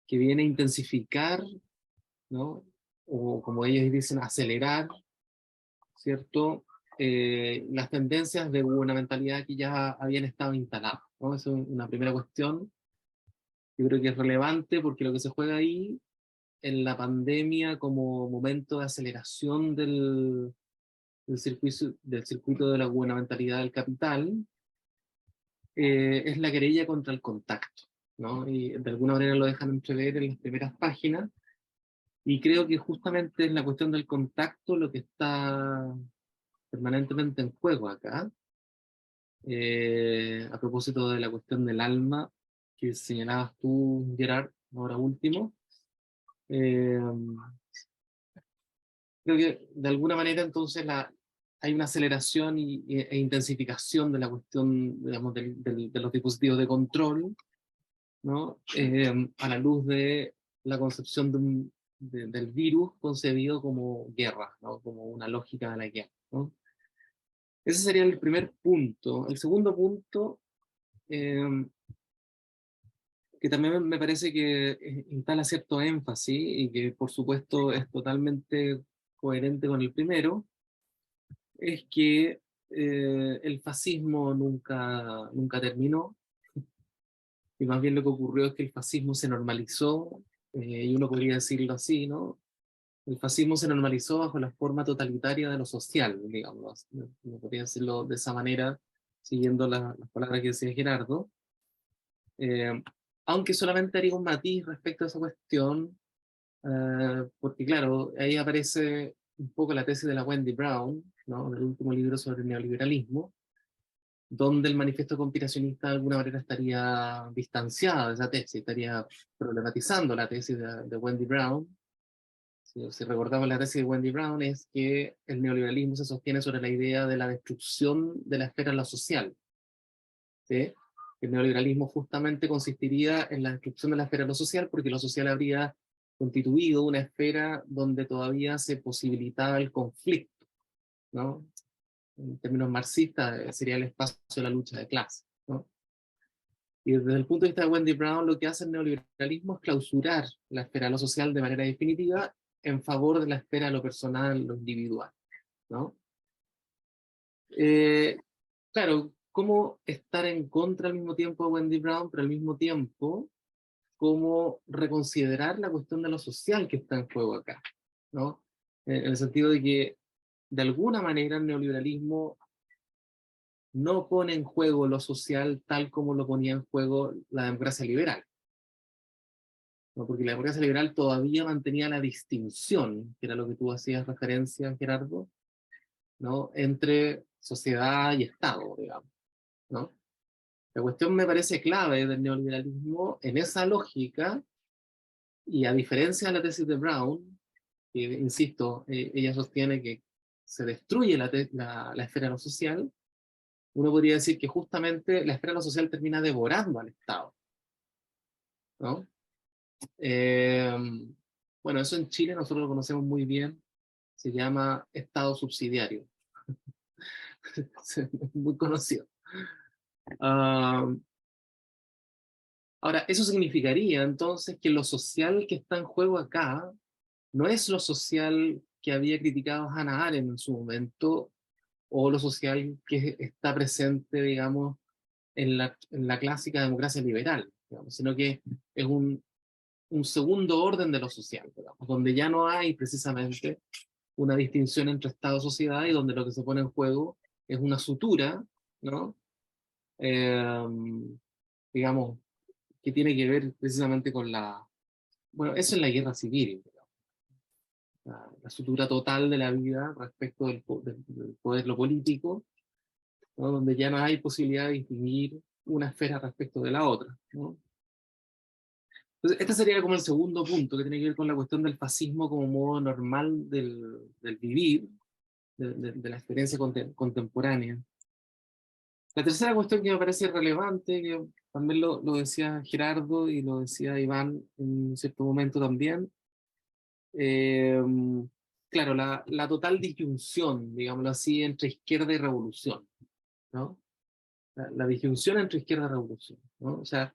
que viene a intensificar, ¿no? O como ellos dicen, acelerar, ¿cierto? Las tendencias de gubernamentalidad que ya habían estado instaladas, ¿no? Esa es una primera cuestión. Yo creo que es relevante porque lo que se juega ahí en la pandemia como momento de aceleración del circuito de la gubernamentalidad del capital es la querella contra el contacto, ¿no? Y de alguna manera lo dejan entrever en las primeras páginas, y creo que justamente es la cuestión del contacto lo que está permanentemente en juego acá. A propósito de la cuestión del alma que señalabas tú, Gerard, ahora último, eh, creo que de alguna manera entonces hay una aceleración e intensificación de la cuestión, digamos, de los dispositivos de control, ¿no? A la luz de la concepción del virus concebido como guerra, ¿no? Como una lógica de la guerra, ¿no? Ese sería el primer punto. El segundo punto, que también me parece que instala cierto énfasis y que por supuesto es totalmente coherente con el primero, es que el fascismo nunca terminó, y más bien lo que ocurrió es que el fascismo se normalizó, y uno podría decirlo así, ¿no? El fascismo se normalizó bajo la forma totalitaria de lo social, digamos, no podría decirlo de esa manera, siguiendo las palabras que decía Gerardo, eh, aunque solamente haría un matiz respecto a esa cuestión, porque claro, ahí aparece un poco la tesis de la Wendy Brown, ¿no? Del último libro sobre el neoliberalismo, donde el manifiesto conspiracionista de alguna manera estaría distanciado de esa tesis, estaría problematizando la tesis de Wendy Brown. Si recordamos la tesis de Wendy Brown, es que el neoliberalismo se sostiene sobre la idea de la destrucción de la esfera lo social, ¿sí? El neoliberalismo justamente consistiría en la destrucción de la esfera lo social, porque lo social habría constituido una esfera donde todavía se posibilitaba el conflicto, ¿no? En términos marxistas, sería el espacio de la lucha de clase, ¿no? Y desde el punto de vista de Wendy Brown, lo que hace el neoliberalismo es clausurar la esfera de lo social de manera definitiva en favor de la esfera de lo personal, lo individual, ¿no? Claro, ¿cómo estar en contra al mismo tiempo de Wendy Brown, pero al mismo tiempo cómo reconsiderar la cuestión de lo social que está en juego acá, ¿no? En el sentido de que, de alguna manera, el neoliberalismo no pone en juego lo social tal como lo ponía en juego la democracia liberal, ¿no? Porque la democracia liberal todavía mantenía la distinción, que era lo que tú hacías referencia, Gerardo, ¿no? Entre sociedad y Estado, digamos, ¿no? La cuestión me parece clave del neoliberalismo en esa lógica, y a diferencia de la tesis de Brown, que, insisto, ella sostiene que se destruye la esfera de lo social, uno podría decir que justamente la esfera de lo social termina devorando al Estado, ¿no? Bueno, eso en Chile nosotros lo conocemos muy bien, se llama Estado subsidiario, es muy conocido. Ahora, eso significaría entonces que lo social que está en juego acá no es lo social que había criticado Hannah Arendt en su momento, o lo social que está presente, digamos, en la clásica democracia liberal, digamos, sino que es un segundo orden de lo social, digamos, donde ya no hay precisamente una distinción entre Estado y sociedad, y donde lo que se pone en juego es una sutura, ¿no? Digamos, que tiene que ver precisamente con bueno, eso es la guerra civil, digamos, la sutura total de la vida respecto del poder lo político, ¿no? Donde ya no hay posibilidad de distinguir una esfera respecto de la otra, ¿no? Entonces, este sería como el segundo punto, que tiene que ver con la cuestión del fascismo como modo normal del vivir, de la experiencia contemporánea. La tercera cuestión que me parece relevante, que también lo decía Gerardo y lo decía Iván en cierto momento también, eh, claro, la total disyunción, digámoslo así, entre izquierda y revolución, ¿no? La disyunción entre izquierda y revolución, ¿no? O sea,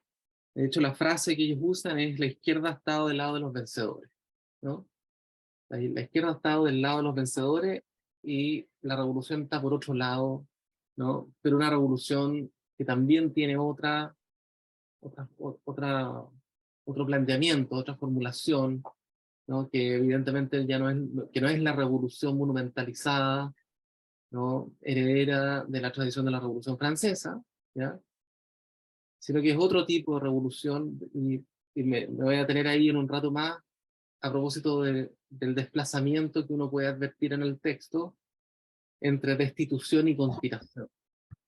de hecho la frase que ellos usan es: la izquierda ha estado del lado de los vencedores, ¿no? La izquierda ha estado del lado de los vencedores y la revolución está por otro lado, ¿no? Pero una revolución que también tiene otro planteamiento, otra formulación, ¿no? Que evidentemente ya que no es la revolución monumentalizada, ¿no? Heredera de la tradición de la Revolución Francesa, ¿ya? Sino que es otro tipo de revolución, y me voy a tener ahí en un rato más a propósito del desplazamiento que uno puede advertir en el texto entre destitución y conspiración,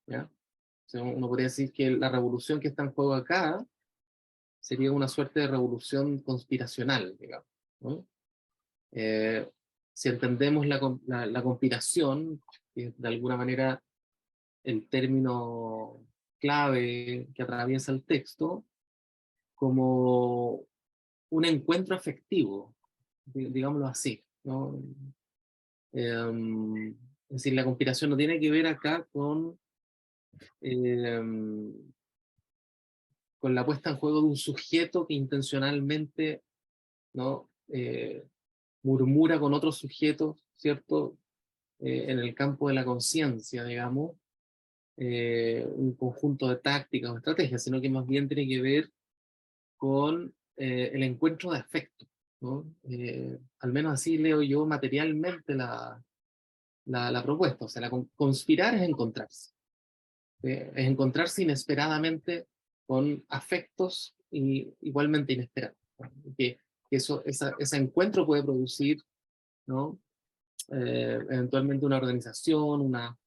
¿ya? O sea, uno podría decir que la revolución que está en juego acá sería una suerte de revolución conspiracional, digamos, ¿no? Si entendemos la conspiración, que es de alguna manera el término clave que atraviesa el texto, como un encuentro afectivo, digámoslo así, ¿no? Es decir, la conspiración no tiene que ver acá eh, con la puesta en juego de un sujeto que intencionalmente, ¿no? Murmura con otros sujetos, ¿cierto? En el campo de la conciencia, digamos, un conjunto de tácticas o estrategias, sino que más bien tiene que ver con el encuentro de afecto, ¿no? Al menos así leo yo materialmente la propuesta. O sea, conspirar es encontrarse. Es encontrarse inesperadamente con afectos igualmente inesperados, ¿no? Que ese encuentro puede producir, ¿no? Eventualmente una organización, una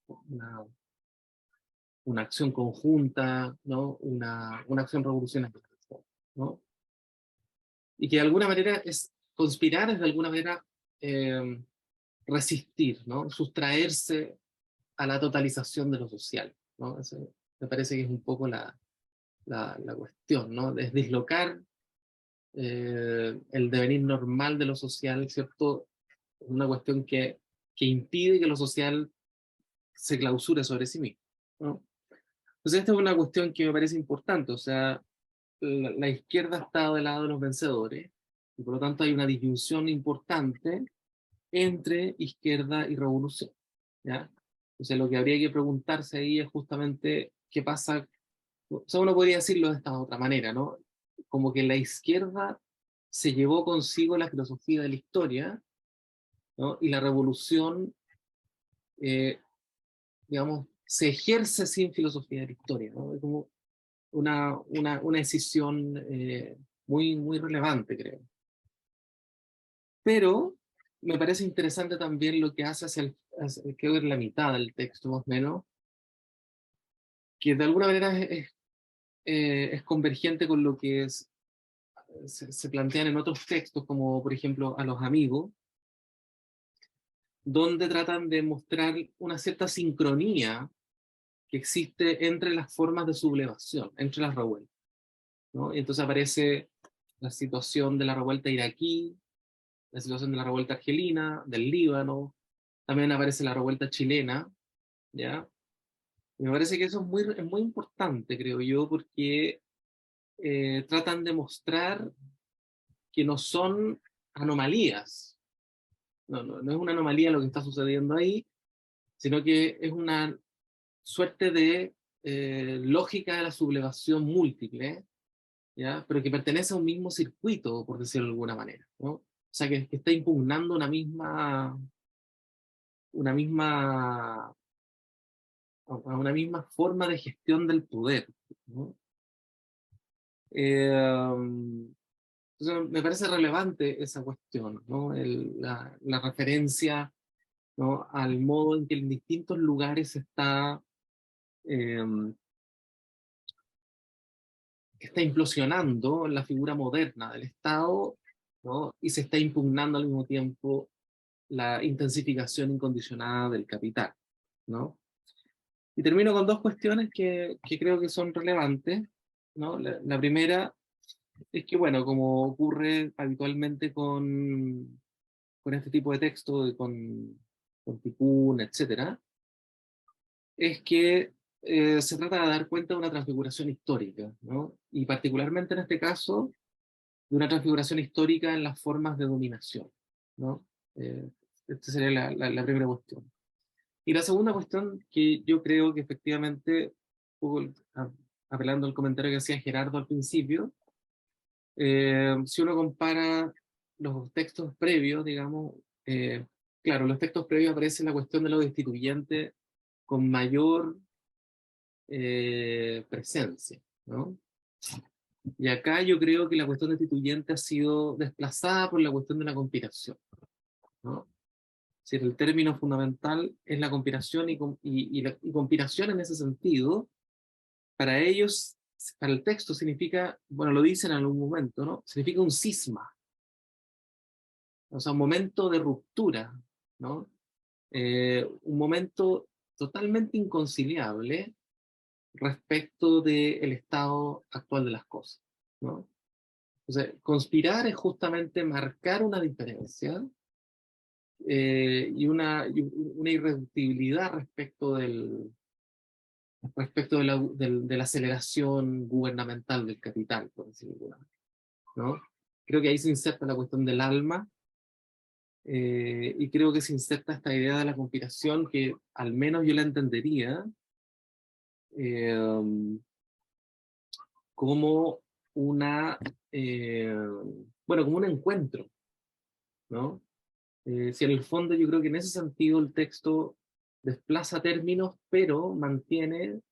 acción conjunta, ¿no? Una acción revolucionaria, ¿no? Y que de alguna manera conspirar es de alguna manera eh, resistir, ¿no? Sustraerse a la totalización de lo social, ¿no? Eso me parece que es un poco la cuestión, ¿no? Es dislocar el devenir normal de lo social, ¿cierto? Una cuestión que impide que lo social se clausure sobre sí mismo, ¿no? Entonces esta es una cuestión que me parece importante. O sea, la izquierda está del lado de los vencedores, y por lo tanto hay una disyunción importante entre izquierda y revolución, ¿ya? Entonces lo que habría que preguntarse ahí es justamente qué pasa. O sea, uno podría decirlo de esta otra manera, ¿no? como que la izquierda se llevó consigo la filosofía de la historia, ¿no? Y la revolución, digamos, se ejerce sin filosofía de la historia, ¿no? Es como una decisión muy, muy relevante, creo. Pero me parece interesante también lo que hace creo que en la mitad del texto más o menos, que de alguna manera es convergente con lo que se plantean en otros textos, como por ejemplo a los amigos, donde tratan de mostrar una cierta sincronía que existe entre las formas de sublevación, entre las revueltas, ¿no? Y entonces aparece la situación de la revuelta iraquí, la situación de la revuelta argelina, del Líbano, también aparece la revuelta chilena, ¿ya? Y me parece que eso es muy importante, creo yo, porque tratan de mostrar que no son anomalías. No es una anomalía lo que está sucediendo ahí, sino que es una suerte de lógica de la sublevación múltiple, ¿ya? Pero que pertenece a un mismo circuito, por decirlo de alguna manera, ¿no? O sea, que está impugnando una misma forma de gestión del poder, ¿no? Entonces me parece relevante esa cuestión, ¿no? La referencia, ¿no? Al modo en que en distintos lugares eh, está implosionando la figura moderna del Estado, ¿no? Y se está impugnando al mismo tiempo la intensificación incondicionada del capital, ¿no? Y termino con dos cuestiones que creo que son relevantes, ¿no? La primera es que, bueno, como ocurre habitualmente con este tipo de texto, con Tikkun, etcétera, es que se trata de dar cuenta de una transfiguración histórica, ¿no? Y particularmente en este caso, de una transfiguración histórica en las formas de dominación, ¿no? Esta sería la primera cuestión. Y la segunda cuestión, que yo creo que efectivamente, un poco apelando al comentario que hacía Gerardo al principio, si uno compara los textos previos, digamos, claro, los textos previos aparece la cuestión de lo destituyente con mayor presencia, ¿no? Y acá yo creo que la cuestión destituyente ha sido desplazada por la cuestión de la conspiración, ¿no? Es decir, el término fundamental es la conspiración y conspiración en ese sentido, para ellos, para el texto significa, bueno, lo dicen en algún momento, ¿no? Significa un cisma, o sea, un momento de ruptura, ¿no? Un momento totalmente inconciliable respecto del estado actual de las cosas, ¿no? O sea, conspirar es justamente marcar una diferencia y una irreductibilidad respecto de la aceleración gubernamental del capital, por decirlo de alguna manera, ¿no? Creo que ahí se inserta la cuestión del alma, y creo que se inserta esta idea de la conspiración que al menos yo la entendería eh, como eh, como un encuentro, ¿no? Si en el fondo yo creo que en ese sentido el texto desplaza términos, pero mantiene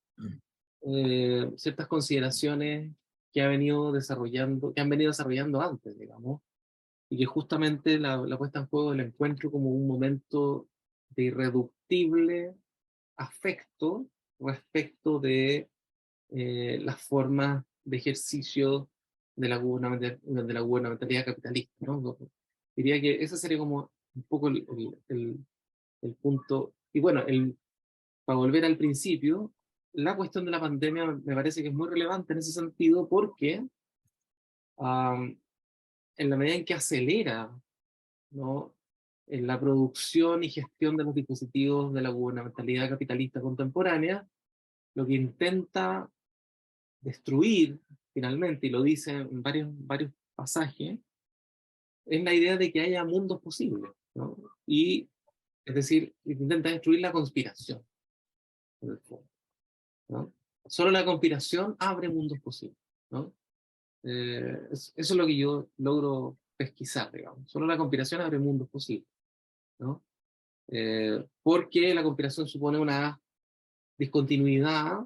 ciertas consideraciones que han venido desarrollando antes, digamos, y que justamente la puesta en juego del encuentro como un momento de irreductible afecto respecto de las formas de ejercicio de la gubernamentalidad capitalista, ¿no? Diría que ese sería como un poco el punto. Y bueno, para volver al principio, la cuestión de la pandemia me parece que es muy relevante en ese sentido porque en la medida en que acelera, ¿no? En la producción y gestión de los dispositivos de la gubernamentalidad capitalista contemporánea, lo que intenta destruir finalmente, y lo dice en varios pasajes, es la idea de que haya mundos posibles, ¿no? Y, es decir, intenta destruir la conspiración, en el fondo, ¿no? Solo la conspiración abre mundos posibles, ¿no? Eso es lo que yo logro pesquisar, digamos. Solo la conspiración abre mundos posibles, ¿no? Porque la conspiración supone una discontinuidad,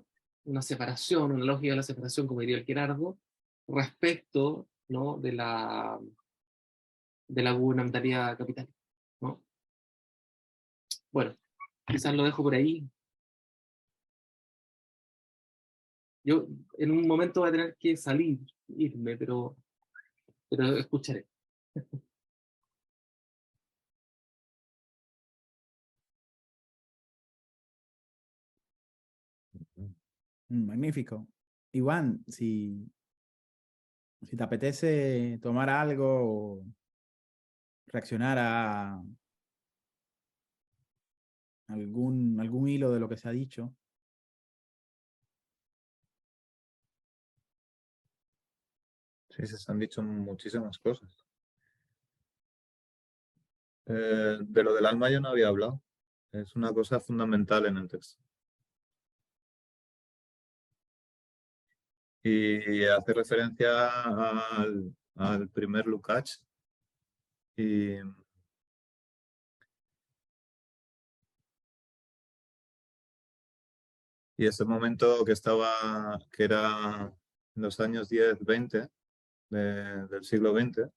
una separación, una lógica de la separación, como diría el Gerardo, respecto, ¿no?, de la gubernamentalidad capital, ¿no? Bueno, quizás lo dejo por ahí. Yo en un momento voy a tener que salir, irme, pero escucharé. Magnífico. Iván, si te apetece tomar algo o reaccionar a algún hilo de lo que se ha dicho. Sí, se han dicho muchísimas cosas. De lo del alma yo no había hablado. Es una cosa fundamental en el texto. Y hace referencia al primer Lukács. Y ese momento que era en los años 10, 20 del siglo XX,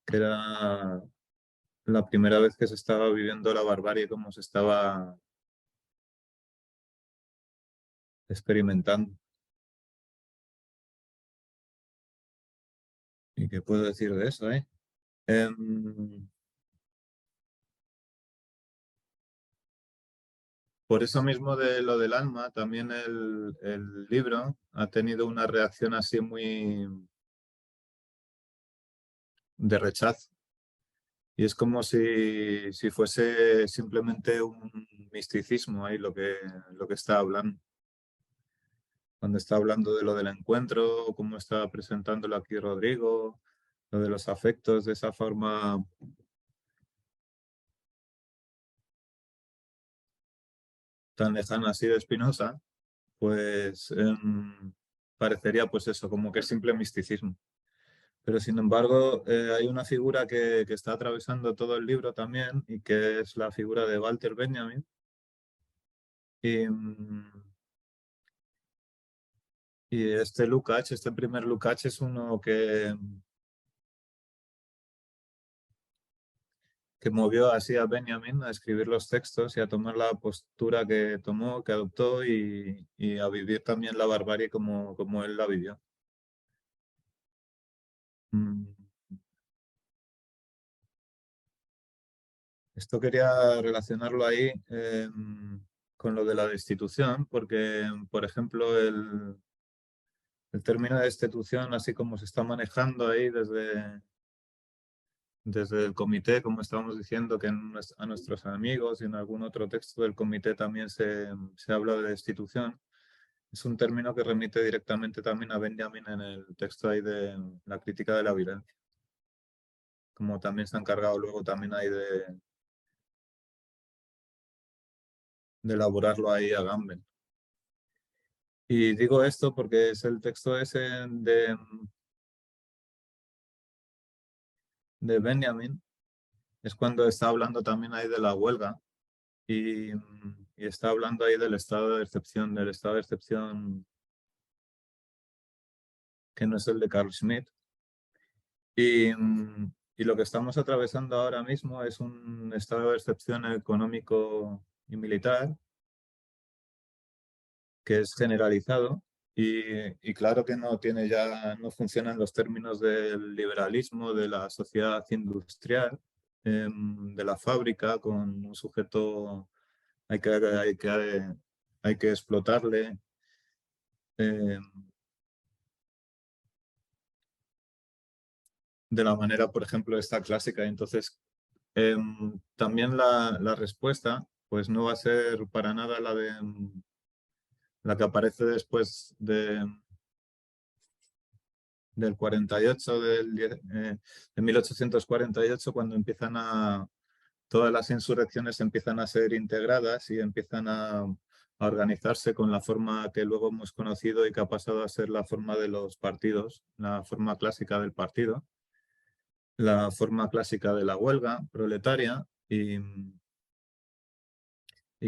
que era la primera vez que se estaba viviendo la barbarie como se estaba experimentando. ¿Y qué puedo decir de eso, eh? Por eso mismo de lo del alma, también el libro ha tenido una reacción así muy de rechazo. Y es como si fuese simplemente un misticismo ahí lo que está hablando. Cuando está hablando de lo del encuentro, cómo está presentándolo aquí Rodrigo, lo de los afectos de esa forma tan lejana así de Spinoza, pues parecería pues eso, como que es simple misticismo. Pero sin embargo, hay una figura que está atravesando todo el libro también y que es la figura de Walter Benjamin. Y, y este Lukács, este primer Lukács es uno que movió así a Benjamin a escribir los textos y a tomar la postura que tomó, que adoptó y a vivir también la barbarie como él la vivió. Mm. Esto quería relacionarlo ahí con lo de la destitución, porque, por ejemplo, el término de destitución, así como se está manejando ahí desde el comité, como estábamos diciendo, que a nuestros amigos y en algún otro texto del comité también se habla de destitución, es un término que remite directamente también a Benjamin en el texto ahí de la crítica de la violencia. Como también se ha encargado luego también ahí de elaborarlo ahí a Gamben. Y digo esto porque es el texto ese de Benjamin, es cuando está hablando también ahí de la huelga y está hablando ahí del estado de excepción que no es el de Carl Schmitt. Y lo que estamos atravesando ahora mismo es un estado de excepción económico y militar que es generalizado y claro que no funcionan los términos del liberalismo, de la sociedad industrial, de la fábrica con un sujeto hay que explotarle. De la manera, por ejemplo, esta clásica. Entonces, también la respuesta, pues no va a ser para nada la que aparece después del 48, de 1848, cuando empiezan a todas las insurrecciones empiezan a ser integradas y empiezan a organizarse con la forma que luego hemos conocido y que ha pasado a ser la forma de los partidos, la forma clásica del partido, la forma clásica de la huelga proletaria y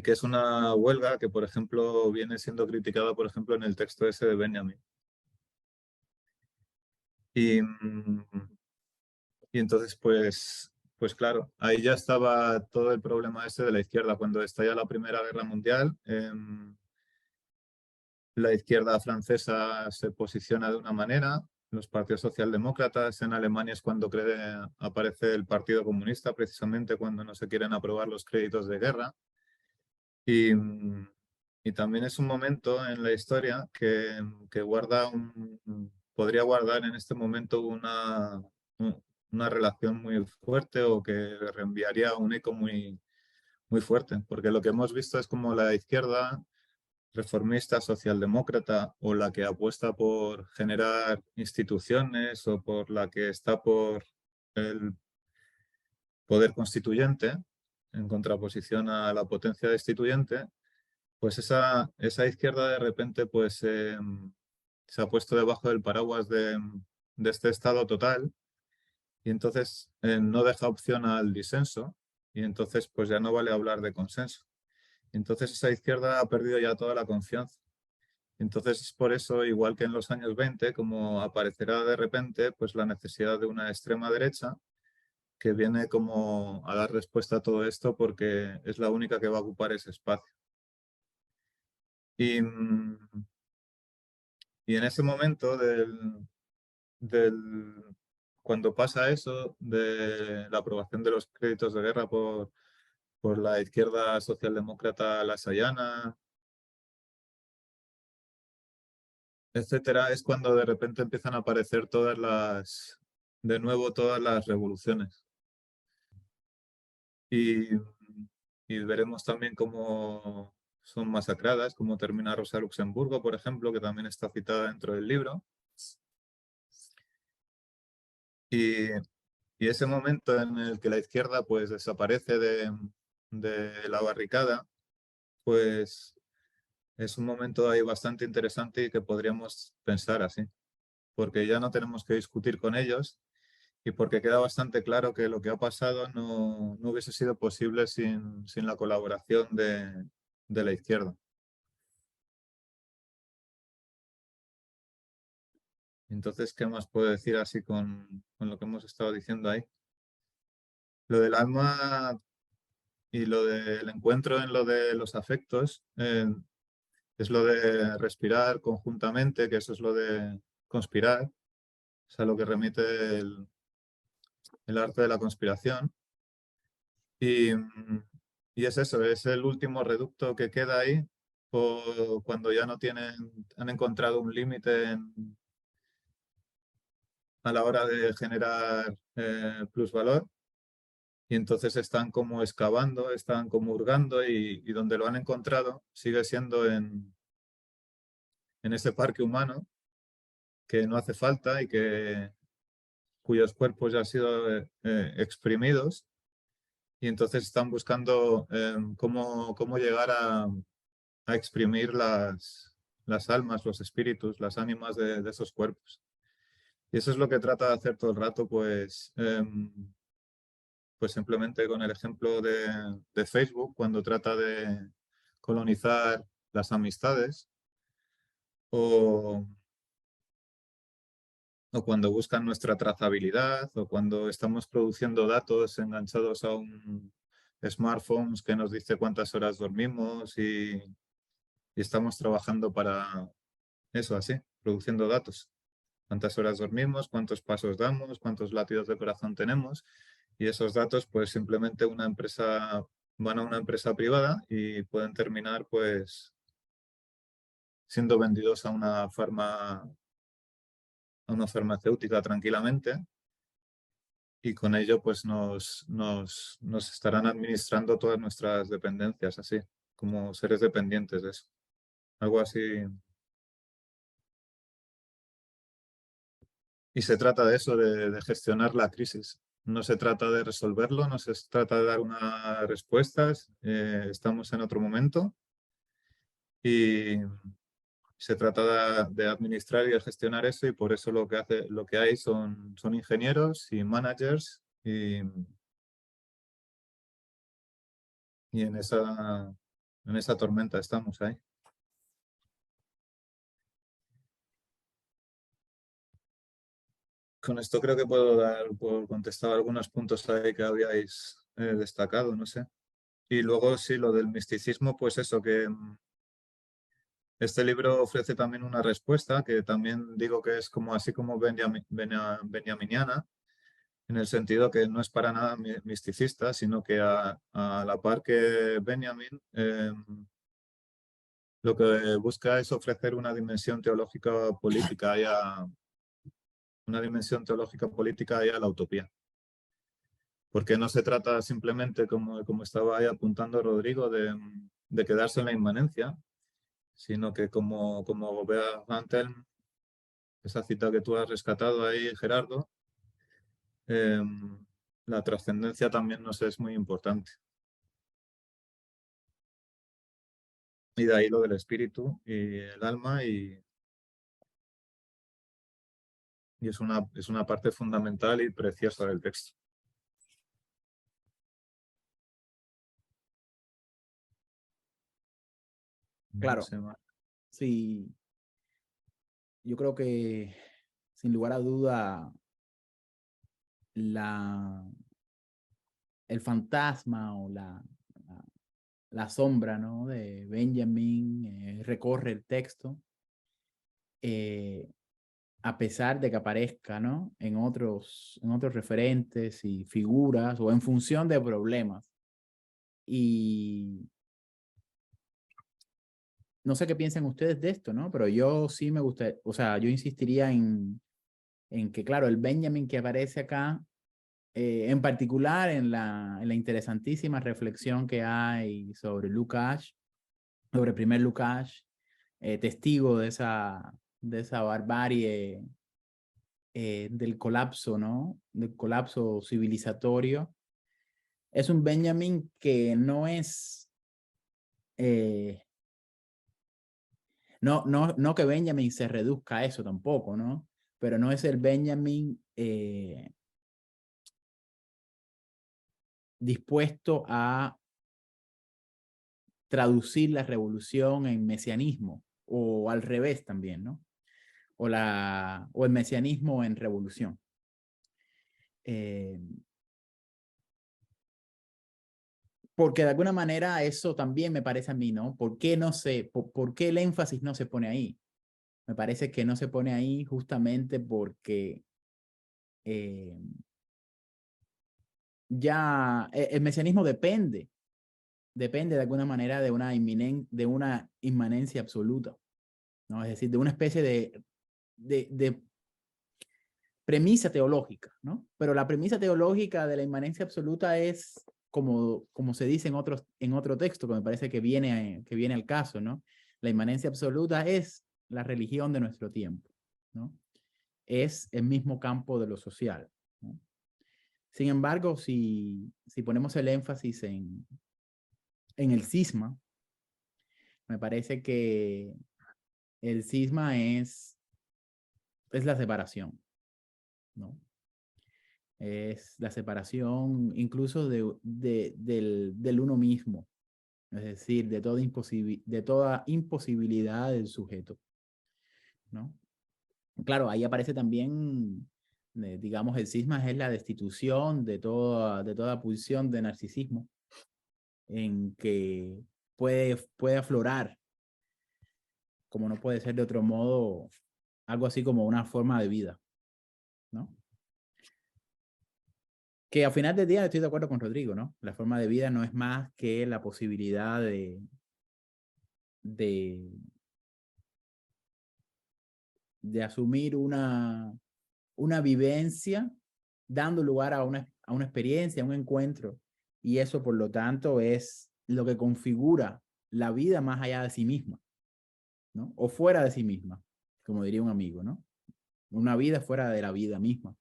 que es una huelga que, por ejemplo, viene siendo criticada, por ejemplo, en el texto ese de Benjamin. Y entonces, pues claro, ahí ya estaba todo el problema ese de la izquierda. Cuando estalla la Primera Guerra Mundial, la izquierda francesa se posiciona de una manera, los partidos socialdemócratas en Alemania es cuando aparece el Partido Comunista, precisamente cuando no se quieren aprobar los créditos de guerra. Y también es un momento en la historia que podría guardar en este momento una relación muy fuerte o que reenviaría un eco muy, muy fuerte, porque lo que hemos visto es como la izquierda reformista, socialdemócrata o la que apuesta por generar instituciones o por la que está por el poder constituyente, en contraposición a la potencia destituyente, pues esa izquierda de repente pues, se ha puesto debajo del paraguas de este Estado total y entonces no deja opción al disenso y entonces pues ya no vale hablar de consenso. Entonces esa izquierda ha perdido ya toda la confianza. Entonces es por eso, igual que en los años 20, como aparecerá de repente pues la necesidad de una extrema derecha que viene como a dar respuesta a todo esto porque es la única que va a ocupar ese espacio. Y en ese momento cuando pasa eso de la aprobación de los créditos de guerra por la izquierda socialdemócrata lasallana, etcétera, es cuando de repente empiezan a aparecer de nuevo todas las revoluciones. Y veremos también cómo son masacradas, cómo termina Rosa Luxemburgo, por ejemplo, que también está citada dentro del libro. Y ese momento en el que la izquierda pues desaparece de la barricada, pues es un momento ahí bastante interesante y que podríamos pensar así, porque ya no tenemos que discutir con ellos y porque queda bastante claro que lo que ha pasado no hubiese sido posible sin la colaboración de la izquierda. Entonces, ¿qué más puedo decir así con lo que hemos estado diciendo ahí? Lo del alma y lo del encuentro en lo de los afectos es lo de respirar conjuntamente, que eso es lo de conspirar, es a lo que remite el arte de la conspiración. Y es eso, es el último reducto que queda ahí cuando ya no han encontrado un límite a la hora de generar plusvalor. Y entonces están como excavando, están como hurgando y donde lo han encontrado sigue siendo en ese parque humano que no hace falta y cuyos cuerpos ya han sido exprimidos y entonces están buscando cómo llegar a exprimir las almas, los espíritus, las ánimas de esos cuerpos. Y eso es lo que trata de hacer todo el rato, pues simplemente con el ejemplo de Facebook, cuando trata de colonizar las amistades o cuando buscan nuestra trazabilidad o cuando estamos produciendo datos enganchados a un smartphone que nos dice cuántas horas dormimos y estamos trabajando para eso así, produciendo datos. Cuántas horas dormimos, cuántos pasos damos, cuántos latidos de corazón tenemos. Y esos datos, pues simplemente van a una empresa privada y pueden terminar pues siendo vendidos a una farmacéutica tranquilamente y con ello pues nos estarán administrando todas nuestras dependencias así, como seres dependientes de eso. Algo así. Y se trata de eso, de gestionar la crisis, no se trata de resolverlo, no se trata de dar unas respuestas, estamos en otro momento y se trata de administrar y de gestionar eso, y por eso lo que hay son ingenieros y managers y en esa tormenta estamos ahí. Con esto creo que puedo contestar algunos puntos ahí que habíais destacado, no sé. Y luego sí, lo del misticismo, pues eso, que este libro ofrece también una respuesta que también digo que es como así como benjaminiana, en el sentido que no es para nada misticista, sino que a la par que Benjamin, lo que busca es ofrecer una dimensión teológica política y a la utopía. Porque no se trata simplemente, como estaba ahí apuntando Rodrigo, de quedarse en la inmanencia, sino que como vea Antelm, esa cita que tú has rescatado ahí, Gerardo, la trascendencia también nos es muy importante. Y de ahí lo del espíritu y el alma, y es una parte fundamental y preciosa del texto. Claro, no sé más. sí, yo creo que sin lugar a duda el fantasma o la sombra, ¿no?, de Benjamin recorre el texto, a pesar de que aparezca, ¿no?, en otros referentes y figuras o en función de problemas. Y no sé qué piensan ustedes de esto, ¿no? Pero yo sí me gusta, o sea, yo insistiría en que, claro, el Benjamin que aparece acá, en particular en la interesantísima reflexión que hay sobre Lukács, sobre el primer Lukács, testigo de esa barbarie, del colapso, ¿no?, del colapso civilizatorio. Es un Benjamin que no es, no que Benjamin se reduzca a eso tampoco, ¿no? Pero no es el Benjamin dispuesto a traducir la revolución en mesianismo, o al revés también, ¿no? O el mesianismo en revolución. Porque de alguna manera eso también me parece a mí, ¿no? ¿Por qué el énfasis no se pone ahí? Me parece que no se pone ahí justamente porque ya el mesianismo depende de alguna manera de una inmanencia absoluta, ¿no? Es decir, de una especie de premisa teológica, ¿no? Pero la premisa teológica de la inmanencia absoluta es, como se dice en otro texto, que me parece que viene al caso, ¿no? La inmanencia absoluta es la religión de nuestro tiempo, ¿no? Es el mismo campo de lo social, ¿no? Sin embargo, si ponemos el énfasis en el cisma, me parece que el cisma es la separación, ¿no? Es la separación incluso del uno mismo, es decir, de toda imposibilidad del sujeto, ¿no? Claro, ahí aparece también, digamos, el cisma es la destitución de toda pulsión de narcisismo, en que puede aflorar, como no puede ser de otro modo, algo así como una forma de vida, ¿no? Que al final del día estoy de acuerdo con Rodrigo, ¿no? La forma de vida no es más que la posibilidad de asumir una vivencia, dando lugar a una experiencia, a un encuentro. Y eso, por lo tanto, es lo que configura la vida más allá de sí misma, ¿no? O fuera de sí misma, como diría un amigo, ¿no? Una vida fuera de la vida misma.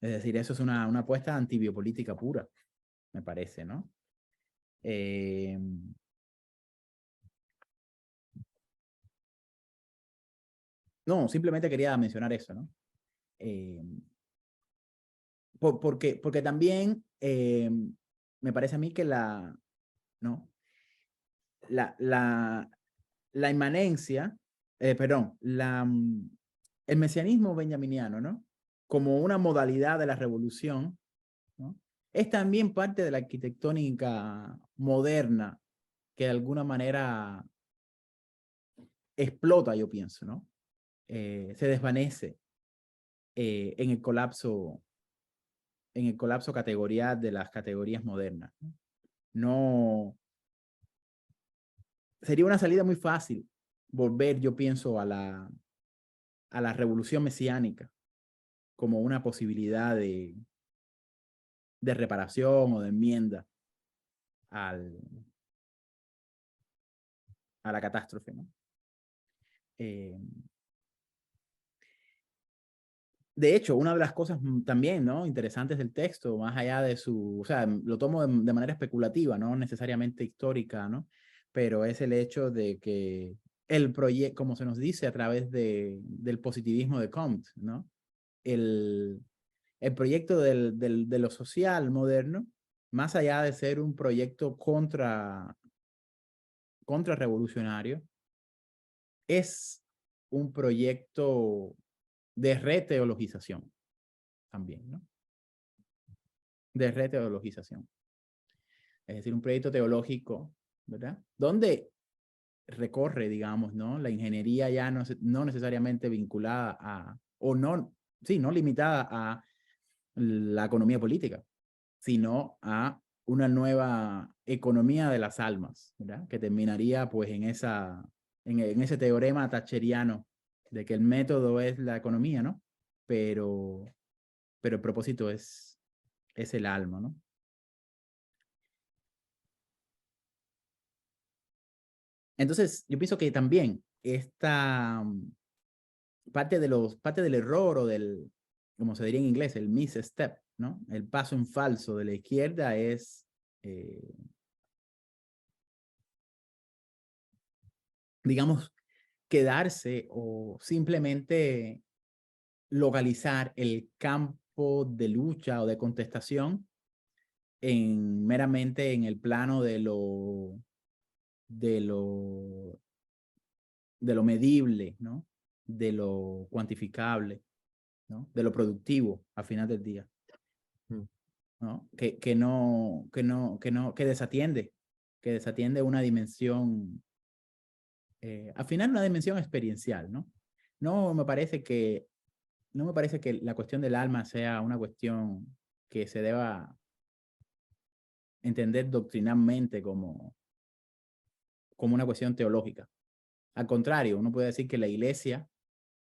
Es decir, eso es una apuesta antibiopolítica pura, me parece, ¿no? No, simplemente quería mencionar eso, ¿no? Porque también me parece a mí que ¿no? la inmanencia, perdón, el mesianismo benjaminiano, ¿no? Como una modalidad de la revolución, ¿no? Es también parte de la arquitectónica moderna que de alguna manera explota, yo pienso, ¿no? Se desvanece en el colapso categorial de las categorías modernas. No, sería una salida muy fácil volver, yo pienso, a la revolución mesiánica como una posibilidad de reparación o de enmienda a la catástrofe, ¿no? De hecho, una de las cosas también, ¿no? Interesantes del texto, más allá de o sea, lo tomo de manera especulativa, no necesariamente histórica, ¿no? Pero es el hecho de que el proyecto, como se nos dice a través del positivismo de Comte, ¿no? El proyecto de lo social moderno, más allá de ser un proyecto contrarrevolucionario, es un proyecto de reteologización también, ¿no? De reteologización. Es decir, un proyecto teológico, ¿verdad? Donde recorre, digamos, ¿no? La ingeniería ya no necesariamente vinculada o no, sí, no limitada a la economía política, sino a una nueva economía de las almas, ¿verdad? Que terminaría pues en ese teorema thatcheriano de que el método es la economía, ¿no? Pero el propósito es el alma, ¿no? Entonces, yo pienso que también esta parte del error o como se diría en inglés, el misstep, ¿no? El paso en falso de la izquierda es, digamos, quedarse o simplemente localizar el campo de lucha o de contestación meramente en el plano de lo medible, ¿no? De lo cuantificable, ¿no? De lo productivo al final del día, ¿no? Que desatiende una dimensión, al final una dimensión experiencial, ¿no? No me parece que la cuestión del alma sea una cuestión que se deba entender doctrinalmente como una cuestión teológica. Al contrario, uno puede decir que la iglesia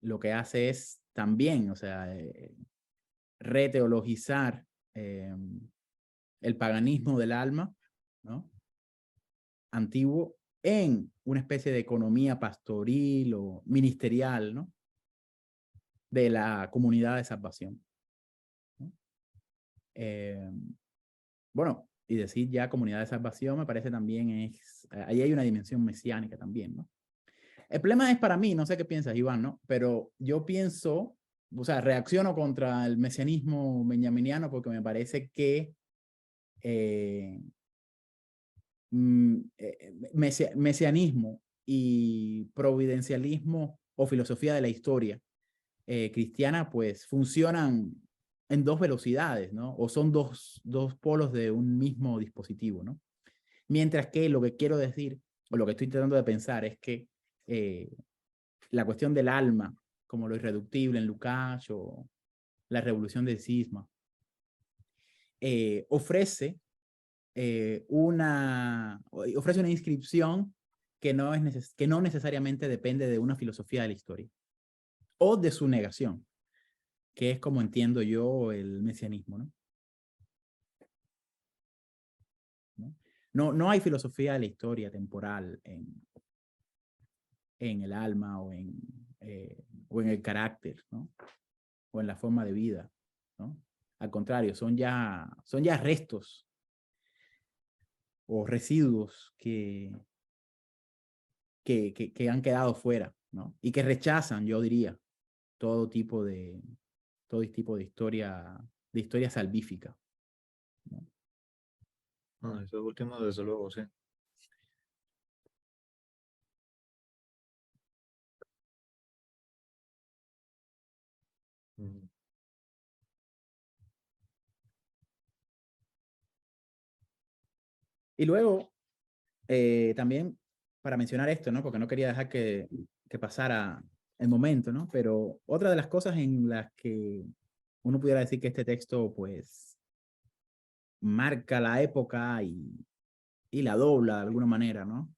lo que hace es también, o sea, reteologizar el paganismo del alma, ¿no? Antiguo en una especie de economía pastoril o ministerial, ¿no? De la comunidad de salvación, ¿no? Bueno, y decir ya comunidad de salvación me parece también ahí hay una dimensión mesiánica también, ¿no? El problema es para mí, no sé qué piensas, Iván, ¿no? Pero yo pienso, o sea, reacciono contra el mesianismo benjaminiano porque me parece que mesianismo y providencialismo o filosofía de la historia cristiana, pues funcionan en dos velocidades, ¿no? O son dos polos de un mismo dispositivo, ¿no? Mientras que lo que quiero decir, o lo que estoy tratando de pensar, es que la cuestión del alma, como lo irreductible en Lukács o la revolución del cisma, ofrece una inscripción que no necesariamente depende de una filosofía de la historia o de su negación, que es como entiendo yo el mesianismo, ¿no? No hay filosofía de la historia temporal en el alma o en el carácter, ¿no? O en la forma de vida, ¿no? Al contrario, son ya restos o residuos que han quedado fuera, ¿no? Y que rechazan, yo diría, todo tipo de historia salvífica, ¿no? Ah, eso último, desde luego, sí. Mm. Y luego, también, para mencionar esto, ¿no? Porque no quería dejar que pasara el momento, ¿no? Pero otra de las cosas en las que uno pudiera decir que este texto, pues, marca la época y la dobla de alguna manera, ¿no?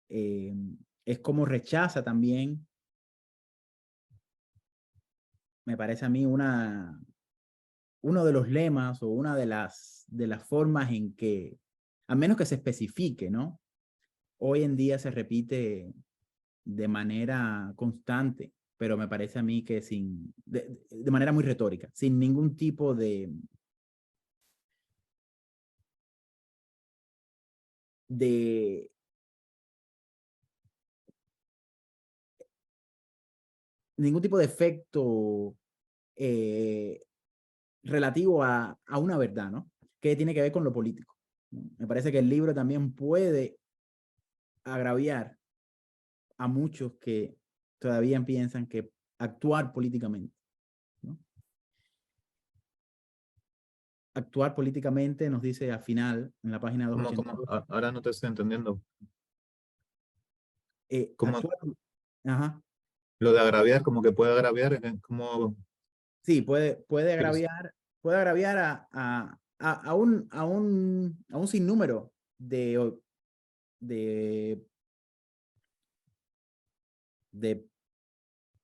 Es como rechaza también, me parece a mí, uno de los lemas o una de las formas en que, a menos que se especifique, ¿no? Hoy en día se repite de manera constante, pero me parece a mí que de manera muy retórica, sin ningún tipo de ningún tipo de efecto relativo a una verdad, ¿no? Que tiene que ver con lo político, ¿no? Me parece que el libro también puede agraviar a muchos que todavía piensan que actuar políticamente, ¿no? Actuar políticamente nos dice al final, en la página ¿Cómo? 282, Ahora no te estoy entendiendo. ¿Cómo? actuar, ajá, Lo de agraviar, como que puede agraviar, como... sí, puede agraviar a un sinnúmero de, de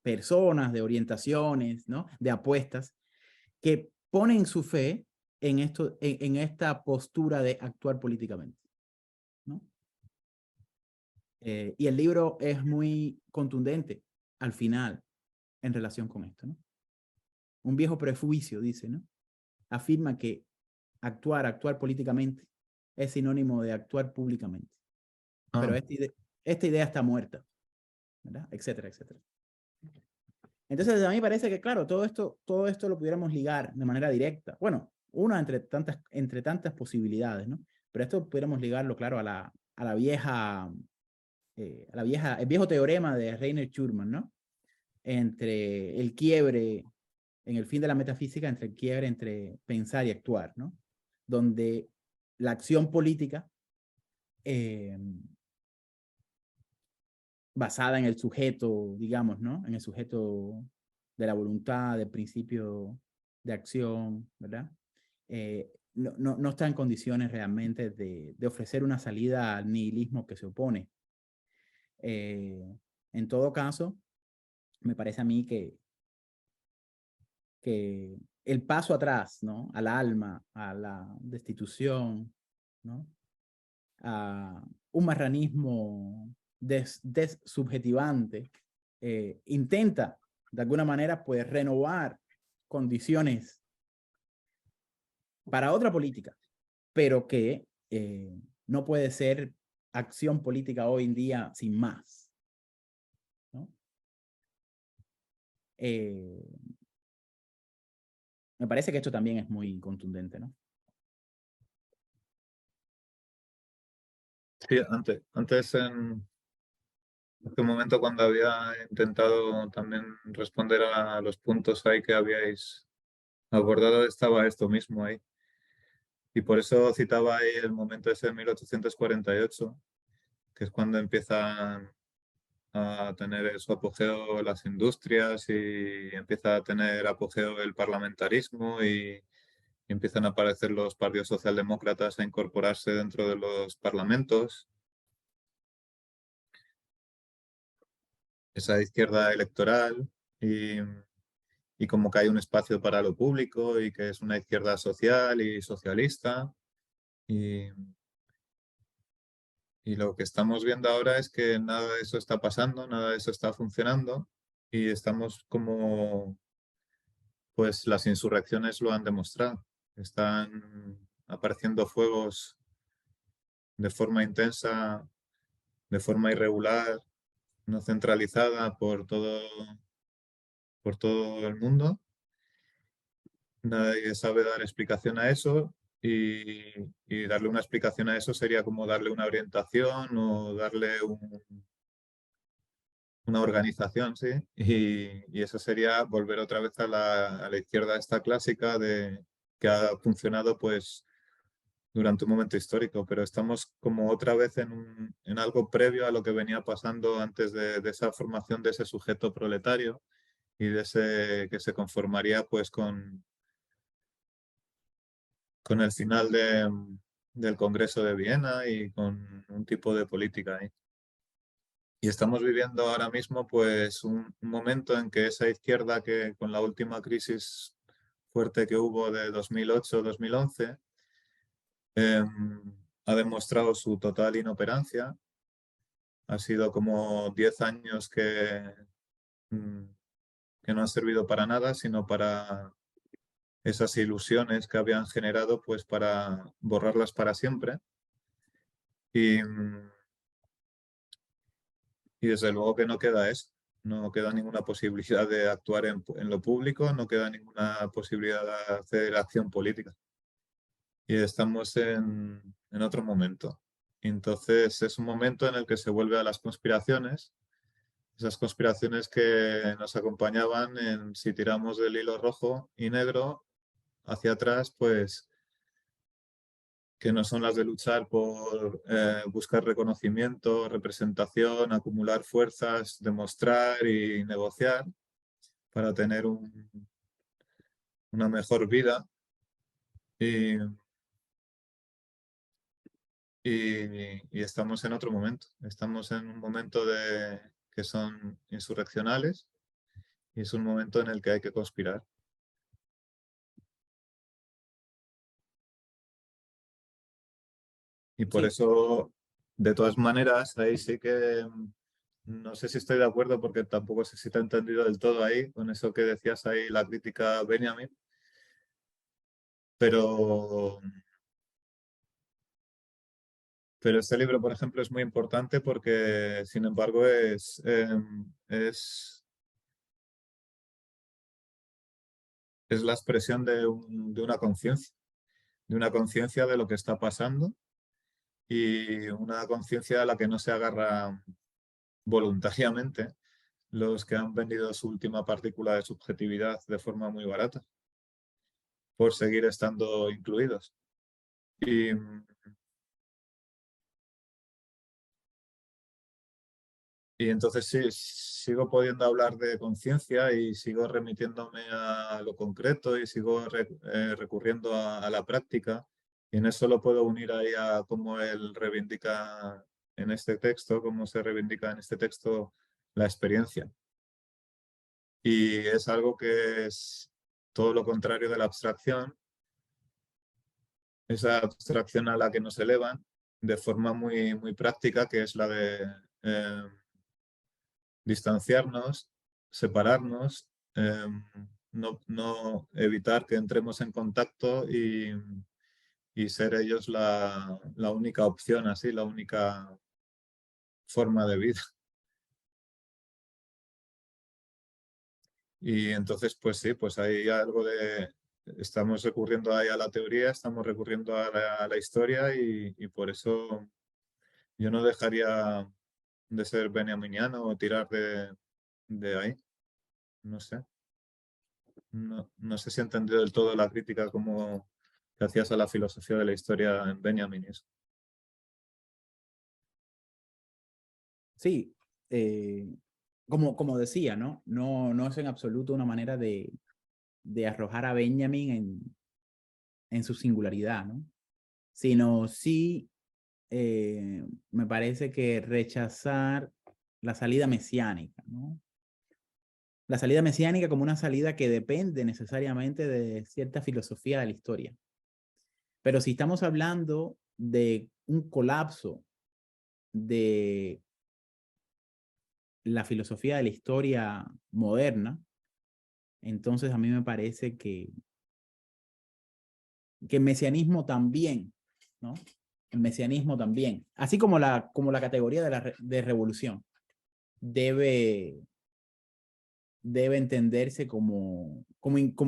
personas, de orientaciones, ¿no? De apuestas, que ponen su fe en esta postura de actuar políticamente, ¿no? Y el libro es muy contundente al final en relación con esto, ¿no? Un viejo prejuicio, dice, ¿no? Afirma que actuar políticamente es sinónimo de actuar públicamente. Pero Ah, esta idea está muerta, ¿verdad? Etcétera, etcétera. Entonces, a mí me parece que, claro, todo esto lo pudiéramos ligar de manera directa. Bueno, una entre tantas posibilidades, ¿no? Pero esto pudiéramos ligarlo, claro, a la vieja, el viejo teorema de Reiner Schurman, ¿no? Entre el quiebre, en el fin de la metafísica, entre el quiebre entre pensar y actuar, ¿no? Donde la acción política, basada en el sujeto, digamos, ¿no? En el sujeto de la voluntad, del principio de acción, ¿verdad? No está en condiciones realmente de ofrecer una salida al nihilismo que se opone. En todo caso, me parece a mí que el paso atrás, ¿no? Al alma, a la destitución, ¿no? A un marranismo desubjetivante, intenta de alguna manera pues renovar condiciones para otra política, pero que no puede ser acción política hoy en día sin más, ¿no? Me parece que esto también es muy contundente, ¿no? sí, antes en este momento cuando había intentado también responder a los puntos ahí que habíais abordado, estaba esto mismo ahí. Y por eso citaba ahí el momento ese de 1848, que es cuando empiezan a tener su apogeo las industrias y empieza a tener apogeo el parlamentarismo y empiezan a aparecer los partidos socialdemócratas a incorporarse dentro de los parlamentos. Esa izquierda electoral y, y como que hay un espacio para lo público y que es una izquierda social y socialista. Y, y lo que estamos viendo ahora es que nada de eso está pasando, nada de eso está funcionando y estamos como pues las insurrecciones lo han demostrado. Están apareciendo fuegos de forma intensa, de forma irregular, no centralizada por todo el mundo. Nadie sabe dar explicación a eso y darle una explicación a eso sería como darle una orientación o darle una organización, ¿sí? Y eso sería volver otra vez a la izquierda esta clásica que ha funcionado pues durante un momento histórico, pero estamos como otra vez en algo previo a lo que venía pasando antes de esa formación de ese sujeto proletario y de ese que se conformaría pues con el final del Congreso de Viena y con un tipo de política ahí. Y estamos viviendo ahora mismo pues un momento en que esa izquierda que con la última crisis fuerte que hubo de 2008-2011 ha demostrado su total inoperancia. Ha sido como 10 años que no han servido para nada, sino para esas ilusiones que habían generado, pues para borrarlas para siempre. Y desde luego que no queda eso. No queda ninguna posibilidad de actuar en lo público, no queda ninguna posibilidad de hacer acción política. Y estamos en otro momento. Entonces es un momento en el que se vuelve a las conspiraciones, esas conspiraciones que nos acompañaban en si tiramos del hilo rojo y negro hacia atrás, pues que no son las de luchar por buscar reconocimiento, representación, acumular fuerzas, demostrar y negociar para tener una mejor vida. Y estamos en otro momento. Estamos en un momento que son insurreccionales y es un momento en el que hay que conspirar. Y por Sí, eso, de todas maneras, ahí sí que no sé si estoy de acuerdo porque tampoco sé si te he entendido del todo ahí, con eso que decías ahí, la crítica a Benjamin. Pero este libro, por ejemplo, es muy importante porque, sin embargo, es la expresión de una conciencia de lo que está pasando y una conciencia a la que no se agarra voluntariamente los que han vendido su última partícula de subjetividad de forma muy barata por seguir estando incluidos. Y entonces sí, sigo pudiendo hablar de conciencia y sigo remitiéndome a lo concreto y sigo recurriendo a la práctica. Y en eso lo puedo unir ahí a cómo él reivindica en este texto, cómo se reivindica en este texto la experiencia. Y es algo que es todo lo contrario de la abstracción, esa abstracción a la que nos elevan de forma muy, muy práctica, que es la de distanciarnos, separarnos, no evitar que entremos en contacto y ser ellos la única opción, así, la única forma de vida. Y entonces, pues sí, pues hay algo estamos recurriendo ahí a la teoría, estamos recurriendo a la historia y por eso yo no dejaría de ser benjaminiano o tirar de ahí, no sé. No sé si he entendido del todo la crítica como que hacías a la filosofía de la historia en Benjamin. sí. Como decía, ¿no? No es en absoluto una manera de arrojar a Benjamin en su singularidad, ¿no? Sino sí me parece que rechazar la salida mesiánica, ¿no? La salida mesiánica como una salida que depende necesariamente de cierta filosofía de la historia. Pero si estamos hablando de un colapso de la filosofía de la historia moderna, Entonces a mí me parece que el mesianismo también, ¿no? El mesianismo también, así como la categoría de revolución, debe entenderse como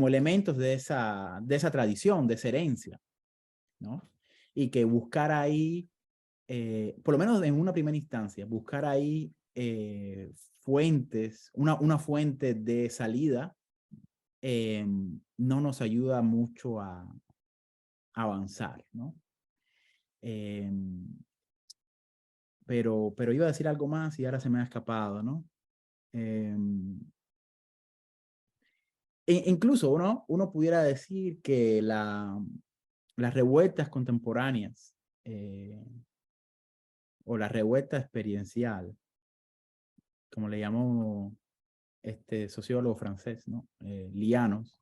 elementos de esa tradición, de esa herencia, ¿no? Y que buscar ahí, por lo menos en una primera instancia, buscar ahí fuentes, una fuente de salida, no nos ayuda mucho a avanzar, ¿no? Pero iba a decir algo más y ahora se me ha escapado, ¿no? Incluso uno pudiera decir que las revueltas contemporáneas o la revuelta experiencial, como le llamó este sociólogo francés, ¿no? Lianos,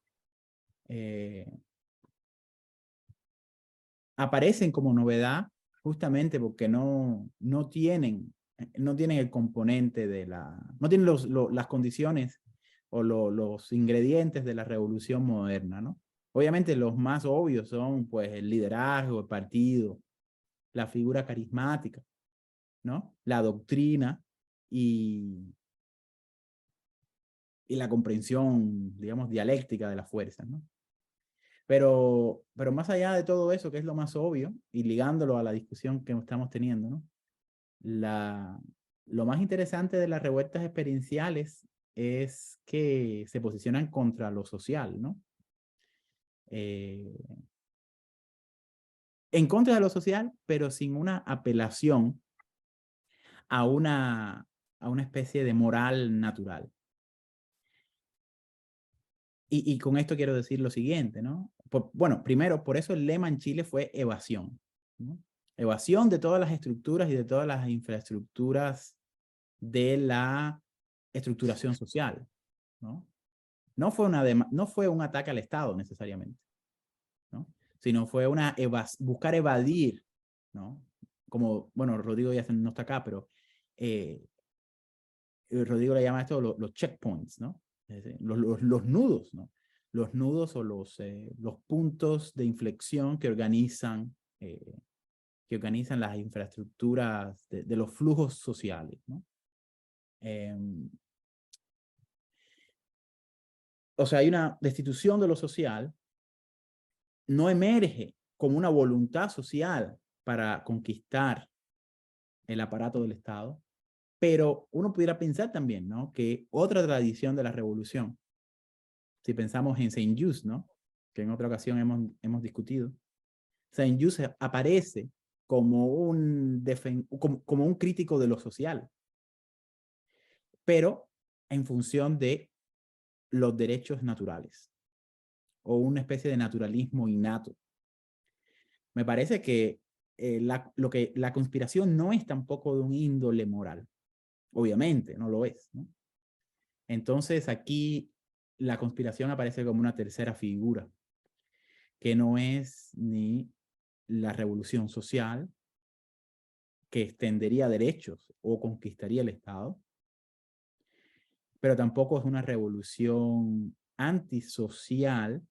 aparecen como novedad justamente porque no tienen el componente no tienen las condiciones o los ingredientes de la revolución moderna, ¿no? Obviamente los más obvios son pues el liderazgo, el partido, la figura carismática, ¿no? La doctrina y la comprensión, digamos, dialéctica de las fuerzas, ¿no? Pero más allá de todo eso, que es lo más obvio, y ligándolo a la discusión que estamos teniendo, ¿no? Lo más interesante de las revueltas experienciales es que se posicionan contra lo social, ¿no? En contra de lo social, pero sin una apelación a una especie de moral natural. Y con esto quiero decir lo siguiente, ¿no? Bueno, primero, por eso el lema en Chile fue evasión, ¿no? Evasión de todas las estructuras y de todas las infraestructuras de la estructuración social, ¿no? No fue un ataque al Estado necesariamente, ¿no? Sino fue buscar evadir, ¿no? Como, bueno, Rodrigo ya no está acá, pero Rodrigo le llama esto los checkpoints, ¿no? Los nudos, ¿no? Los nudos o los puntos de inflexión que organizan las infraestructuras de los flujos sociales, ¿no? O sea, hay una destitución de lo social, no emerge como una voluntad social para conquistar el aparato del Estado, pero uno pudiera pensar también, ¿no? Que otra tradición de la revolución, si pensamos en Saint-Just, ¿no? Que en otra ocasión hemos discutido, Saint-Just aparece como como un crítico de lo social, pero en función de los derechos naturales o una especie de naturalismo innato. Me parece que la conspiración no es tampoco de un índole moral. Obviamente, no lo es, ¿no? Entonces aquí la conspiración aparece como una tercera figura, que no es ni la revolución social, que extendería derechos o conquistaría el Estado, pero tampoco es una revolución antisocial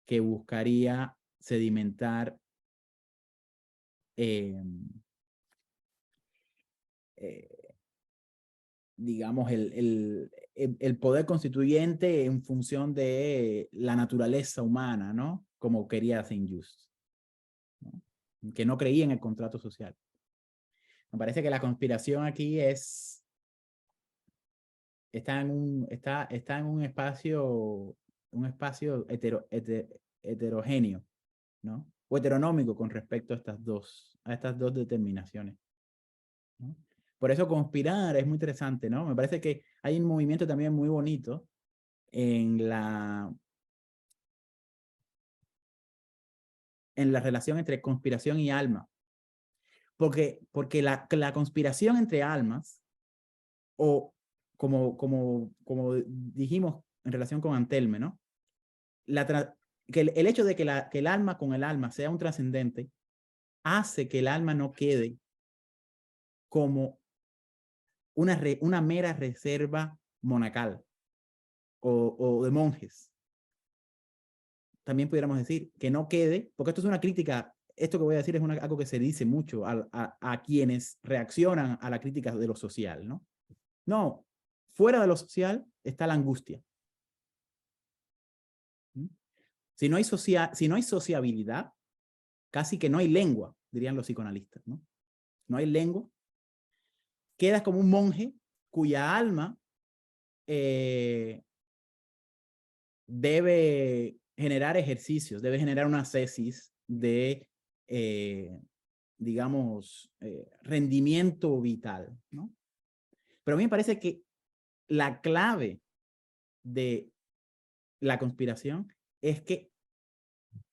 que buscaría sedimentar digamos, el poder constituyente en función de la naturaleza humana, ¿no? Como quería Saint-Just, ¿no? Que no creía en el contrato social. Me parece que la conspiración aquí está en un espacio heterogéneo, ¿no? O heteronómico con respecto a estas dos determinaciones, ¿no? Por eso conspirar es muy interesante, ¿no? Me parece que hay un movimiento también muy bonito en la relación entre conspiración y alma. Porque la conspiración entre almas, o como dijimos en relación con Antelme, ¿no? Que el hecho de que el alma con el alma sea un trascendente hace que el alma no quede como una mera reserva monacal o de monjes. También pudiéramos decir que no quede, porque esto es una crítica, esto que voy a decir es algo que se dice mucho a quienes reaccionan a la crítica de lo social, ¿no? No, fuera de lo social está la angustia. Si no hay sociabilidad, casi que no hay lengua, dirían los psicoanalistas, ¿no? No hay lengua. Quedas como un monje cuya alma debe generar ejercicios, debe generar una ascesis de, digamos, rendimiento vital, ¿no? Pero a mí me parece que la clave de la conspiración es que,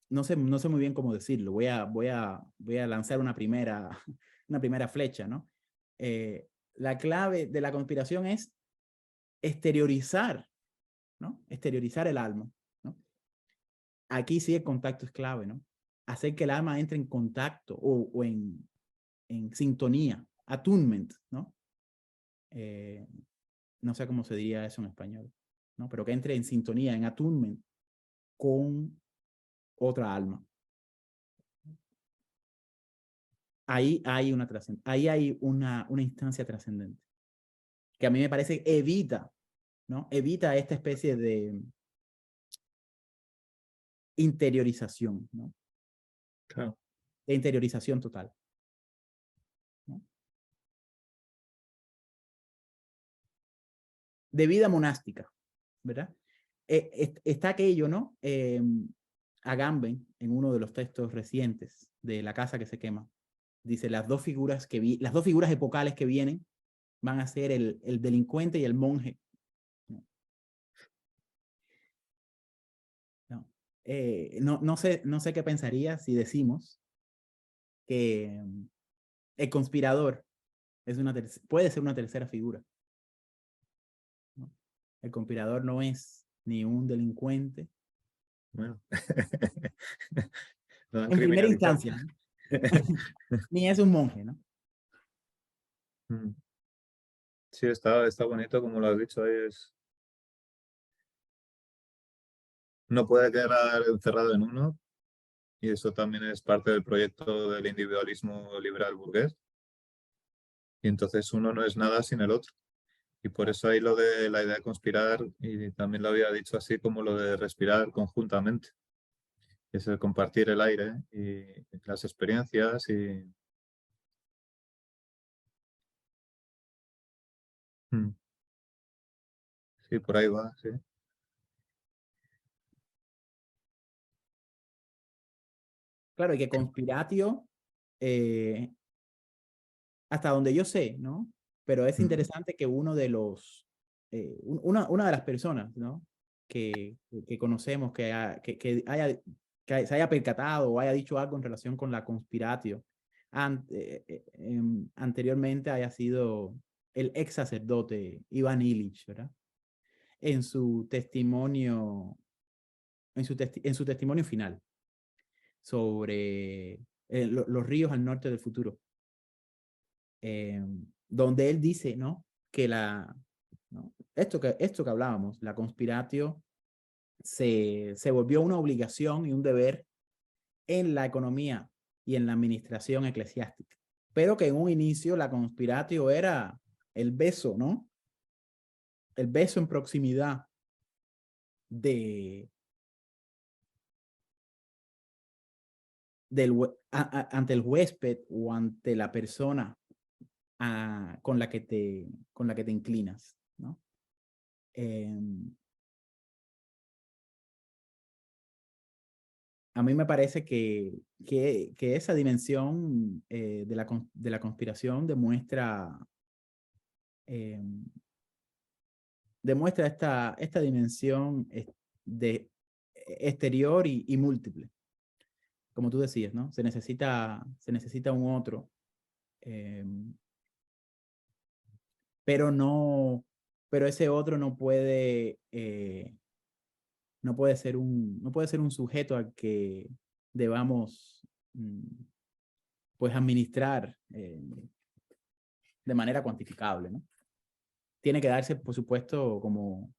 no sé muy bien cómo decirlo, voy a lanzar una primera flecha, ¿no? La clave de la conspiración es exteriorizar, ¿no? Exteriorizar el alma, ¿no? Aquí sí el contacto es clave, ¿no? Hacer que el alma entre en contacto o en sintonía, attunement, ¿no? No sé cómo se diría eso en español, ¿no? Pero que entre en sintonía, en attunement con otra alma. Ahí hay una instancia trascendente que a mí me parece evita, ¿no? Evita esta especie de interiorización, ¿no? Claro. De interiorización total, ¿no? De vida monástica, ¿verdad? Está aquello, ¿no? Agamben, en uno de los textos recientes de La casa que se quema, dice las dos figuras epocales que vienen van a ser el delincuente y el monje. No sé qué pensaría si decimos que el conspirador puede ser una tercera figura, ¿no? El conspirador no es ni un delincuente. Bueno. Lo han En primera criminalizado. instancia, ¿no? Ni es un monje, ¿no? Sí, está bonito, como lo has dicho. No puede quedar encerrado en uno, y eso también es parte del proyecto del individualismo liberal burgués. Y entonces uno no es nada sin el otro. Y por eso hay lo de la idea de conspirar, y también lo había dicho así como lo de respirar conjuntamente. Es el compartir el aire y las experiencias y... Sí, por ahí va, sí. Claro, y que conspiratio, hasta donde yo sé, ¿no? Pero es interesante que una de las personas, ¿no? Que conocemos, que se haya percatado o haya dicho algo en relación con la conspiratio, anteriormente haya sido el ex sacerdote Iván Illich, ¿verdad? En su testimonio, en su testimonio final sobre los ríos al norte del futuro, donde él dice, ¿no? Que ¿no? Esto que hablábamos, la conspiratio se volvió una obligación y un deber en la economía y en la administración eclesiástica, pero que en un inicio la conspiratio era el beso, ¿no? El beso en proximidad ante el huésped o ante la persona con la que te inclinas, ¿no? A mí me parece que esa dimensión de la conspiración demuestra esta dimensión de exterior y múltiple. Como tú decías, ¿no? Se necesita un otro, pero ese otro no puede ser un sujeto al que debamos pues administrar de manera cuantificable, ¿no? Tiene que darse, por supuesto, como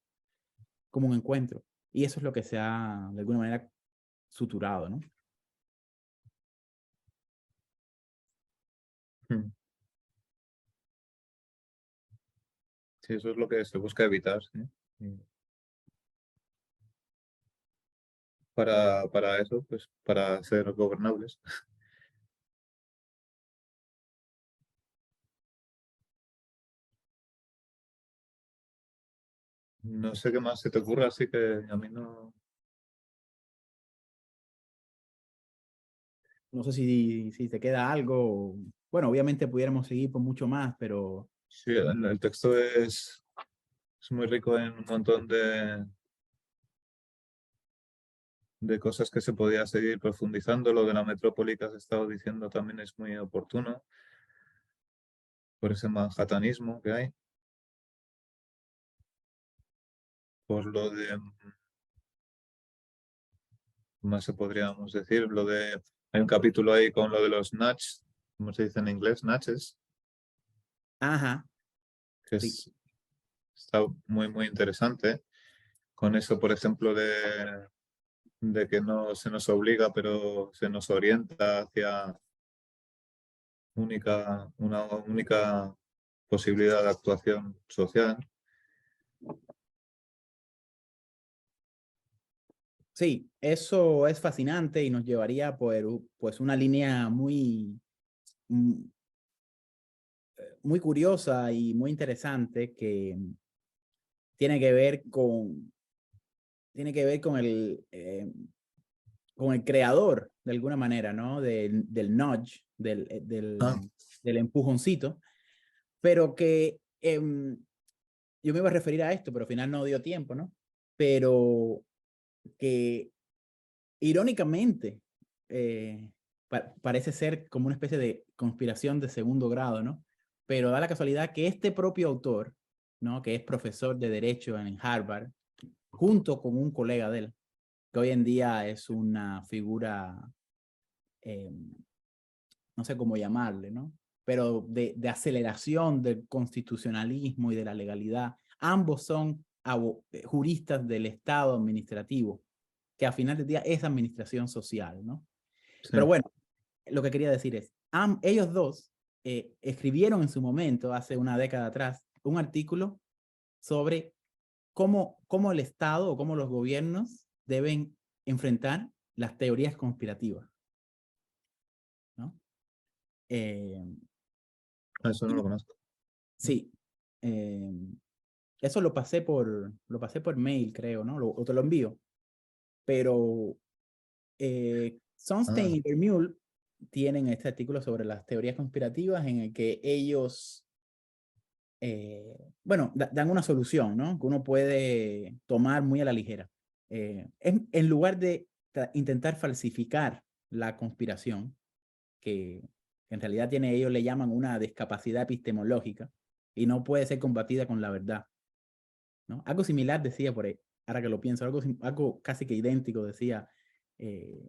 como un encuentro. Y eso es lo que se ha, de alguna manera, suturado, ¿no? Sí, eso es lo que se busca evitar, ¿sí? Para eso, pues para ser gobernables. No sé qué más se te ocurra, así que a mí no. No sé si te queda algo. Bueno, obviamente pudiéramos seguir por mucho más, pero Sí, el texto es muy rico en un montón de cosas que se podía seguir profundizando. Lo de la metrópoli que has estado diciendo también es muy oportuno por ese manhattanismo que hay. Por lo de, ¿qué más se podríamos decir? Lo de, hay un capítulo ahí con lo de los nudges, ¿cómo se dice en inglés? Nudges, ajá, que sí. está muy, muy interesante. Con eso, por ejemplo, de que no se nos obliga, pero se nos orienta hacia una única posibilidad de actuación social. Sí, eso es fascinante y nos llevaría por pues una línea mm, muy curiosa y muy interesante que tiene que ver con el creador, de alguna manera, ¿no? Del nudge, Ah, del empujoncito, pero que yo me iba a referir a esto, pero al final no dio tiempo, ¿no? Pero que irónicamente parece ser como una especie de conspiración de segundo grado, ¿no? Pero da la casualidad que este propio autor, ¿no? Que es profesor de Derecho en Harvard, junto con un colega de él, que hoy en día es una figura, eh, no sé cómo llamarle, ¿no? Pero de aceleración del constitucionalismo y de la legalidad. Ambos son juristas del Estado administrativo, que al final del día es administración social, ¿no? sí. Pero bueno, lo que quería decir es, ellos dos escribieron en su momento, hace una década atrás, un artículo sobre cómo el Estado o cómo los gobiernos deben enfrentar las teorías conspirativas, ¿no? Eh, Eso no lo conozco. sí, eh, eso lo pasé por mail, creo, ¿no? O te lo envío. Pero Ah, Sunstein y Vermeulen tienen este artículo sobre las teorías conspirativas en el que ellos, bueno, dan una solución, ¿no? Que uno puede tomar muy a la ligera. En lugar de intentar falsificar la conspiración, que en realidad tiene, ellos le llaman una discapacidad epistemológica y no puede ser combatida con la verdad, ¿no? Algo similar decía por ahí, ahora que lo pienso, algo casi que idéntico decía eh,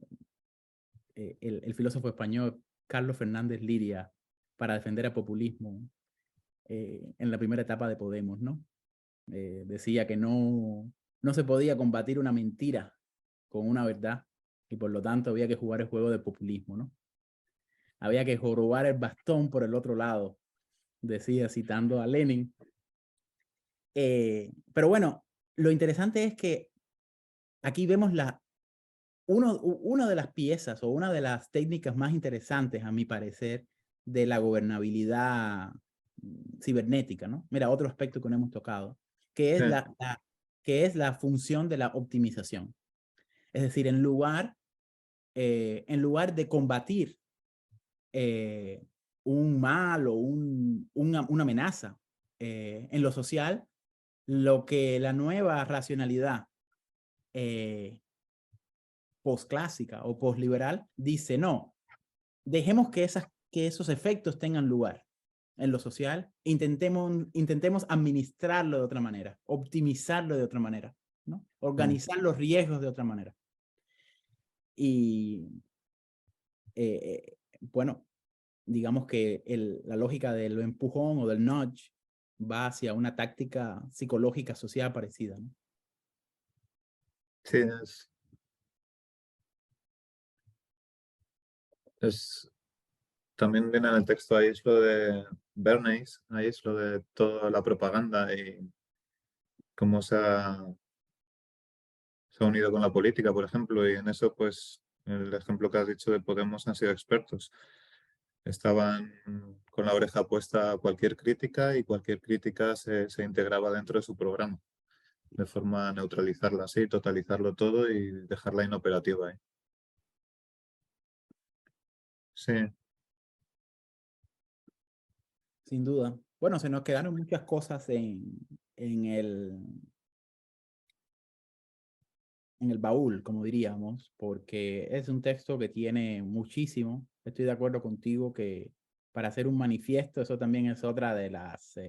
el filósofo español Carlos Fernández Liria para defender el populismo en la primera etapa de Podemos, ¿no? Decía que no se podía combatir una mentira con una verdad y por lo tanto había que jugar el juego del populismo, ¿no? Había que jorobar el bastón por el otro lado, decía citando a Lenin. Pero bueno, lo interesante es que aquí vemos una de las piezas o una de las técnicas más interesantes, a mi parecer, de la gobernabilidad cibernética, ¿no? Mira, otro aspecto que no hemos tocado, que sí. es que es la función de la optimización. Es decir, en lugar de combatir un mal o una amenaza en lo social, lo que la nueva racionalidad postclásica o postliberal dice, no, dejemos que esos efectos tengan lugar en lo social, intentemos administrarlo de otra manera, optimizarlo de otra manera, ¿no? Organizar los riesgos de otra manera. Y bueno, digamos que la lógica del empujón o del nudge va hacia una táctica psicológica social parecida, ¿no? Sí, también viene en el texto, ahí es lo de Bernays, ahí es lo de toda la propaganda y cómo se ha unido con la política, por ejemplo, y en eso, pues, el ejemplo que has dicho de Podemos han sido expertos. Estaban con la oreja puesta a cualquier crítica y cualquier crítica se integraba dentro de su programa, de forma a neutralizarla así, totalizarlo todo y dejarla inoperativa ahí. Sí, Sin duda. Bueno, se nos quedaron muchas cosas en el baúl, como diríamos, porque es un texto que tiene muchísimo. Estoy de acuerdo contigo que para hacer un manifiesto, eso también es otra de las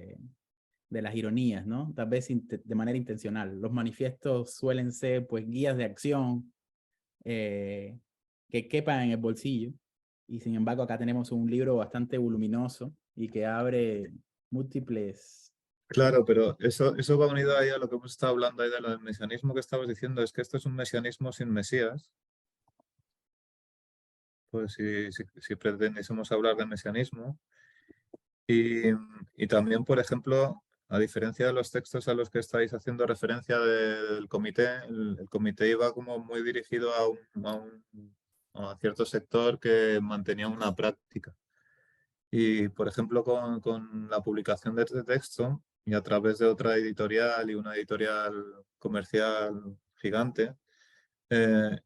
ironías, ¿no? Tal vez de manera intencional. Los manifiestos suelen ser pues guías de acción que quepan en el bolsillo, y sin embargo acá tenemos un libro bastante voluminoso y que abre múltiples... claro, pero eso va unido ahí a lo que hemos estado hablando ahí del mesianismo que estabas diciendo, es que esto es un mesianismo sin Mesías. Pues si pretendiésemos hablar de mesianismo. Y también, por ejemplo, a diferencia de los textos a los que estáis haciendo referencia del comité, el comité iba como muy dirigido a cierto sector que mantenía una práctica. Y, por ejemplo, con la publicación de este texto y a través de otra editorial y una editorial comercial gigante, eh,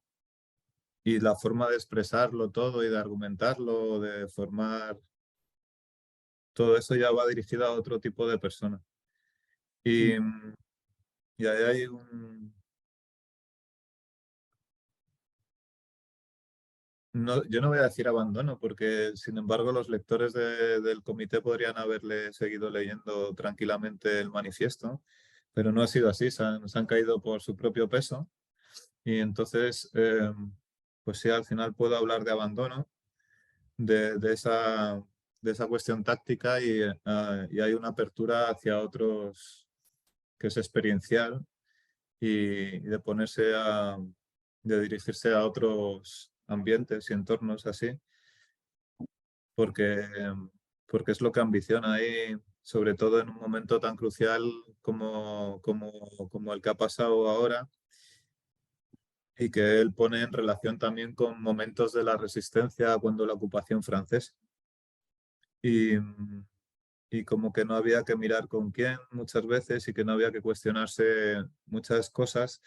y la forma de expresarlo todo y de argumentarlo, de formar, todo eso ya va dirigido a otro tipo de personas. Y, y ahí hay yo no voy a decir abandono, porque sin embargo los lectores del comité podrían haberle seguido leyendo tranquilamente el manifiesto, pero no ha sido así, se han caído por su propio peso y entonces, pues sí, al final puedo hablar de abandono, de esa cuestión táctica y hay una apertura hacia otros que es experiencial y de de dirigirse a otros ambientes y entornos así, porque, porque es lo que ambiciona ahí, sobre todo en un momento tan crucial como el que ha pasado ahora y que él pone en relación también con momentos de la resistencia cuando la ocupación francesa. Y, y como que no había que mirar con quién muchas veces y que no había que cuestionarse muchas cosas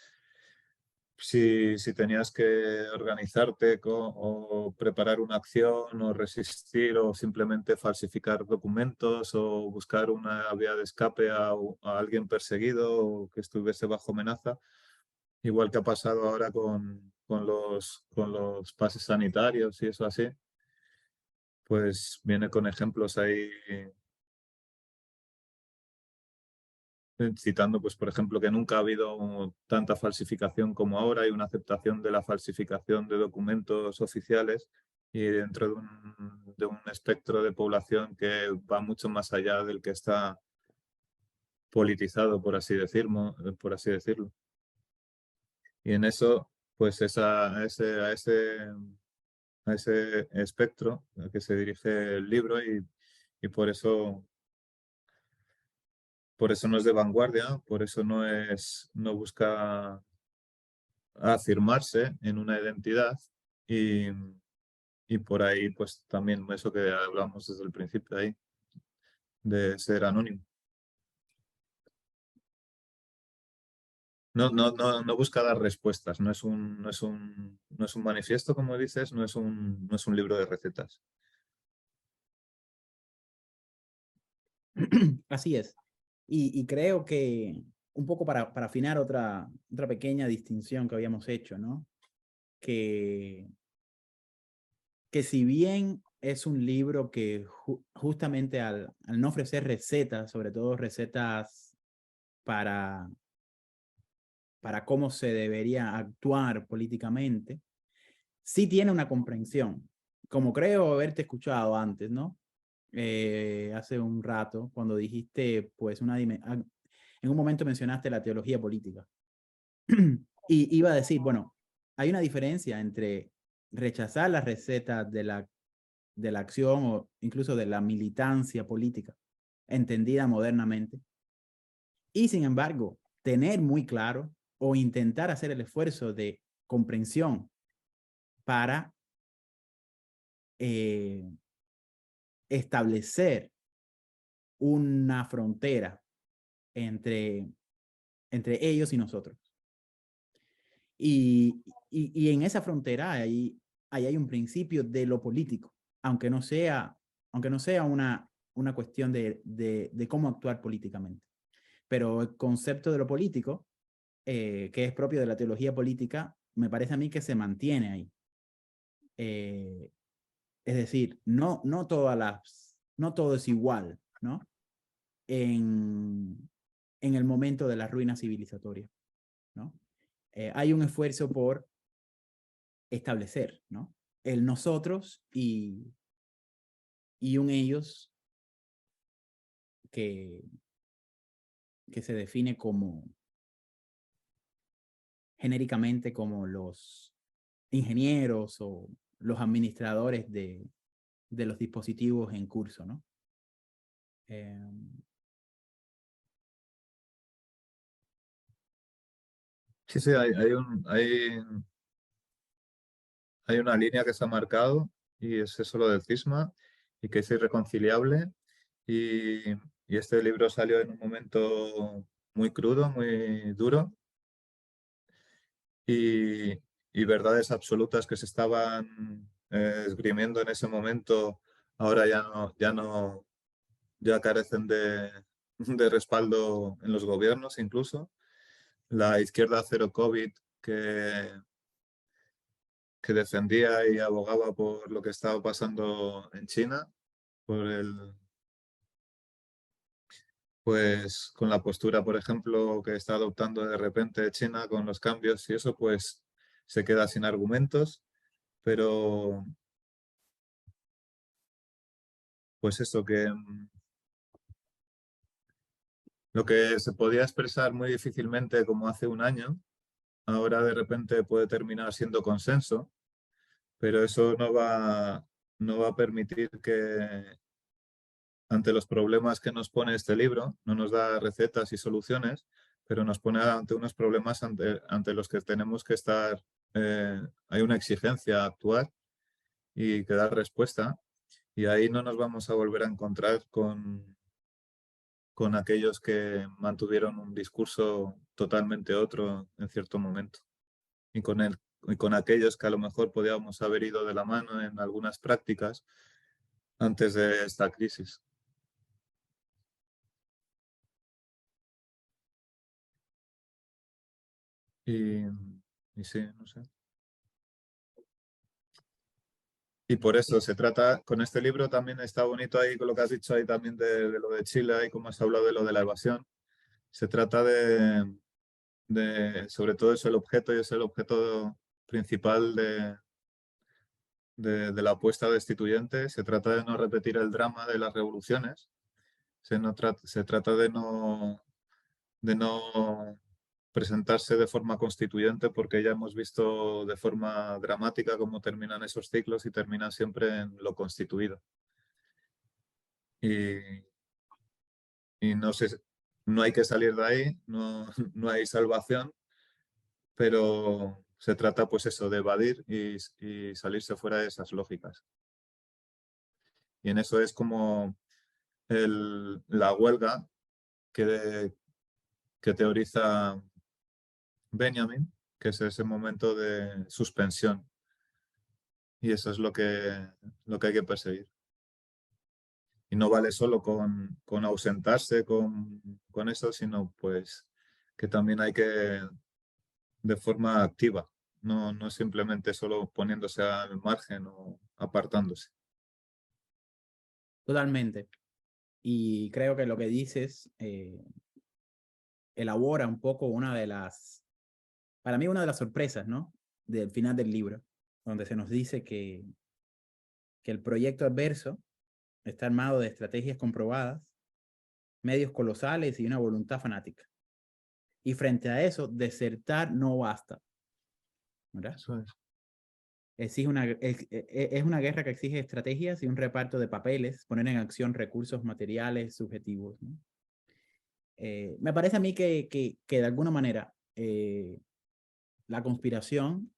si tenías que organizarte o preparar una acción o resistir o simplemente falsificar documentos o buscar una vía de escape a alguien perseguido o que estuviese bajo amenaza, igual que ha pasado ahora con los pases sanitarios y eso así, pues viene con ejemplos ahí citando, pues, por ejemplo, que nunca ha habido tanta falsificación como ahora y una aceptación de la falsificación de documentos oficiales y dentro de un espectro de población que va mucho más allá del que está politizado, por así decirlo. Y en eso, pues a ese espectro al que se dirige el libro y por eso no es de vanguardia, por eso no busca afirmarse en una identidad y, y por ahí pues también eso que hablamos desde el principio ahí, de ser anónimo. No busca dar respuestas, no es un manifiesto, como dices, no es un libro de recetas. Así es. Y creo que un poco para afinar otra pequeña distinción que habíamos hecho, ¿no? Que si bien es un libro que justamente al no ofrecer recetas, sobre todo recetas para cómo se debería actuar políticamente, sí tiene una comprensión, como creo haberte escuchado antes, ¿no? Hace un rato, cuando dijiste, pues, en un momento mencionaste la teología política. Y iba a decir, bueno, hay una diferencia entre rechazar las recetas de la acción o incluso de la militancia política, entendida modernamente, y sin embargo, tener muy claro o intentar hacer el esfuerzo de comprensión para establecer una frontera entre ellos y nosotros. Y en esa frontera ahí hay un principio de lo político, aunque no sea una cuestión de cómo actuar políticamente. Pero el concepto de lo político, que es propio de la teología política, me parece a mí que se mantiene ahí. Es decir, no todo es igual, ¿no? En el momento de la ruina civilizatoria, ¿no? Hay un esfuerzo por establecer, ¿no? El nosotros y un ellos que se define como genéricamente como los ingenieros o los administradores de los dispositivos en curso, ¿no? Sí, sí, hay una línea que se ha marcado y es eso lo del cisma y que es irreconciliable. Y este libro salió en un momento muy crudo, muy duro y verdades absolutas que se estaban esgrimiendo en ese momento ahora ya carecen de respaldo en los gobiernos incluso. La izquierda cero COVID que defendía y abogaba por lo que estaba pasando en China, pues con la postura, por ejemplo, que está adoptando de repente China con los cambios y eso, pues se queda sin argumentos, pero pues eso que lo que se podía expresar muy difícilmente como hace un año, ahora de repente puede terminar siendo consenso, pero eso no va a permitir que ante los problemas que nos pone este libro, no nos da recetas y soluciones, pero nos pone ante unos problemas ante los que tenemos que estar, hay una exigencia a actuar y que dar respuesta, y ahí no nos vamos a volver a encontrar con aquellos que mantuvieron un discurso totalmente otro en cierto momento, y con aquellos que a lo mejor podíamos haber ido de la mano en algunas prácticas antes de esta crisis. Y, y sí, no sé. Y por eso se trata, con este libro también está bonito ahí con lo que has dicho ahí también de lo de Chile y como has hablado de lo de la evasión. Se trata sobre todo es el objeto y es el objeto principal de la apuesta destituyente. Se trata de no repetir el drama de las revoluciones. Se trata de no presentarse de forma constituyente porque ya hemos visto de forma dramática cómo terminan esos ciclos y terminan siempre en lo constituido. Y no sé, no hay que salir de ahí, no, no hay salvación, pero se trata pues eso, de evadir y salirse fuera de esas lógicas. Y en eso es como la huelga que teoriza Benjamin, que es ese momento de suspensión. Y eso es lo que hay que perseguir. Y no vale solo con ausentarse con eso, sino pues que también hay que de forma activa, no simplemente solo poniéndose al margen o apartándose. Totalmente. Y creo que lo que dices elabora un poco para mí una de las sorpresas, ¿no? Del final del libro, donde se nos dice que el proyecto adverso está armado de estrategias comprobadas, medios colosales y una voluntad fanática. Y frente a eso, desertar no basta, ¿verdad? Eso es. Es una guerra que exige estrategias y un reparto de papeles, poner en acción recursos materiales subjetivos, ¿no? Me parece a mí que de alguna manera la conspiración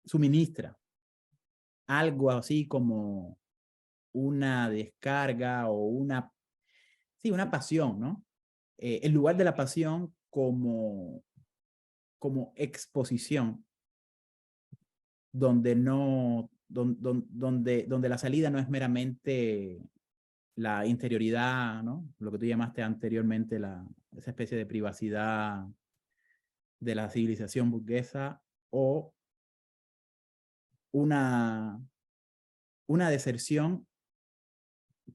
suministra algo así como una descarga o una pasión, ¿no? En lugar de la pasión como exposición, donde donde la salida no es meramente la interioridad, ¿no? Lo que tú llamaste anteriormente esa especie de privacidad de la civilización burguesa, o una deserción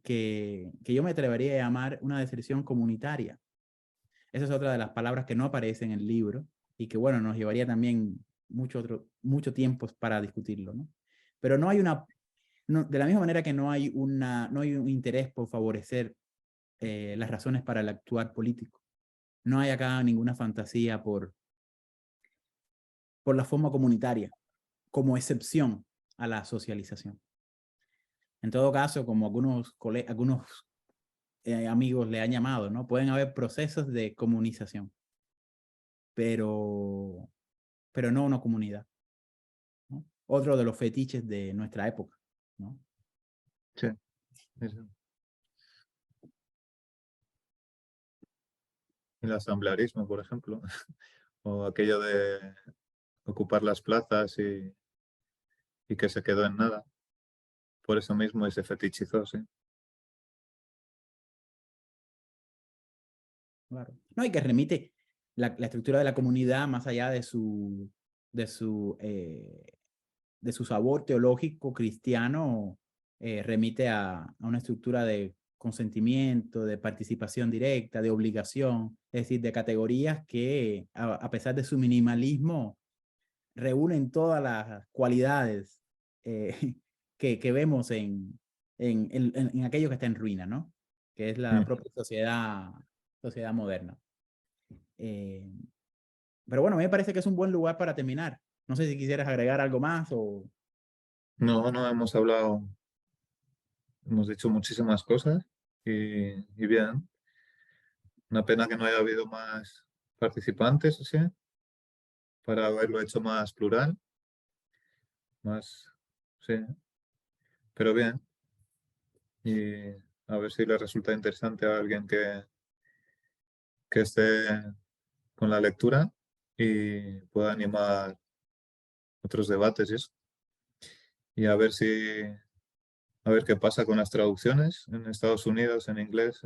que yo me atrevería a llamar una deserción comunitaria. Esa es otra de las palabras que no aparece en el libro y que, bueno, nos llevaría también mucho tiempo para discutirlo, ¿no? Pero no hay de la misma manera que no hay un interés por favorecer las razones para el actuar político. No hay acá ninguna fantasía por la forma comunitaria, como excepción a la socialización. En todo caso, como algunos amigos le han llamado, ¿no? Pueden haber procesos de comunización, pero no una comunidad, ¿no? Otro de los fetiches de nuestra época, ¿no? Sí. Eso. El asamblearismo, por ejemplo, o aquello de ocupar las plazas y que se quedó en nada. Por eso mismo se fetichizó, sí. Claro. No, y que remite la estructura de la comunidad más allá de su sabor teológico cristiano, remite a una estructura de consentimiento, de participación directa, de obligación, es decir, de categorías que, a pesar de su minimalismo, reúnen todas las cualidades que vemos en aquello que está en ruina, ¿no? Que es la propia sociedad moderna. Pero bueno, me parece que es un buen lugar para terminar. No sé si quisieras agregar algo más o... No, hemos hablado, hemos dicho muchísimas cosas y bien. Una pena que no haya habido más participantes, o sea, para haberlo hecho más plural, más, sí, pero bien. Y a ver si le resulta interesante a alguien que esté con la lectura y pueda animar otros debates y eso. Y a ver qué pasa con las traducciones en Estados Unidos, en inglés,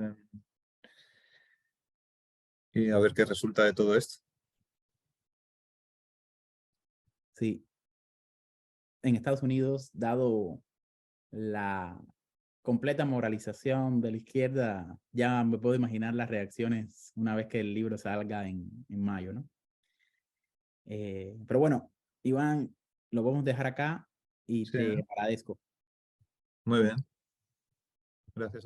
y a ver qué resulta de todo esto. Sí. En Estados Unidos, dado la completa moralización de la izquierda, ya me puedo imaginar las reacciones una vez que el libro salga en mayo, ¿no? Pero bueno, Iván, lo vamos a dejar acá y Sí, te agradezco. muy bien. Gracias a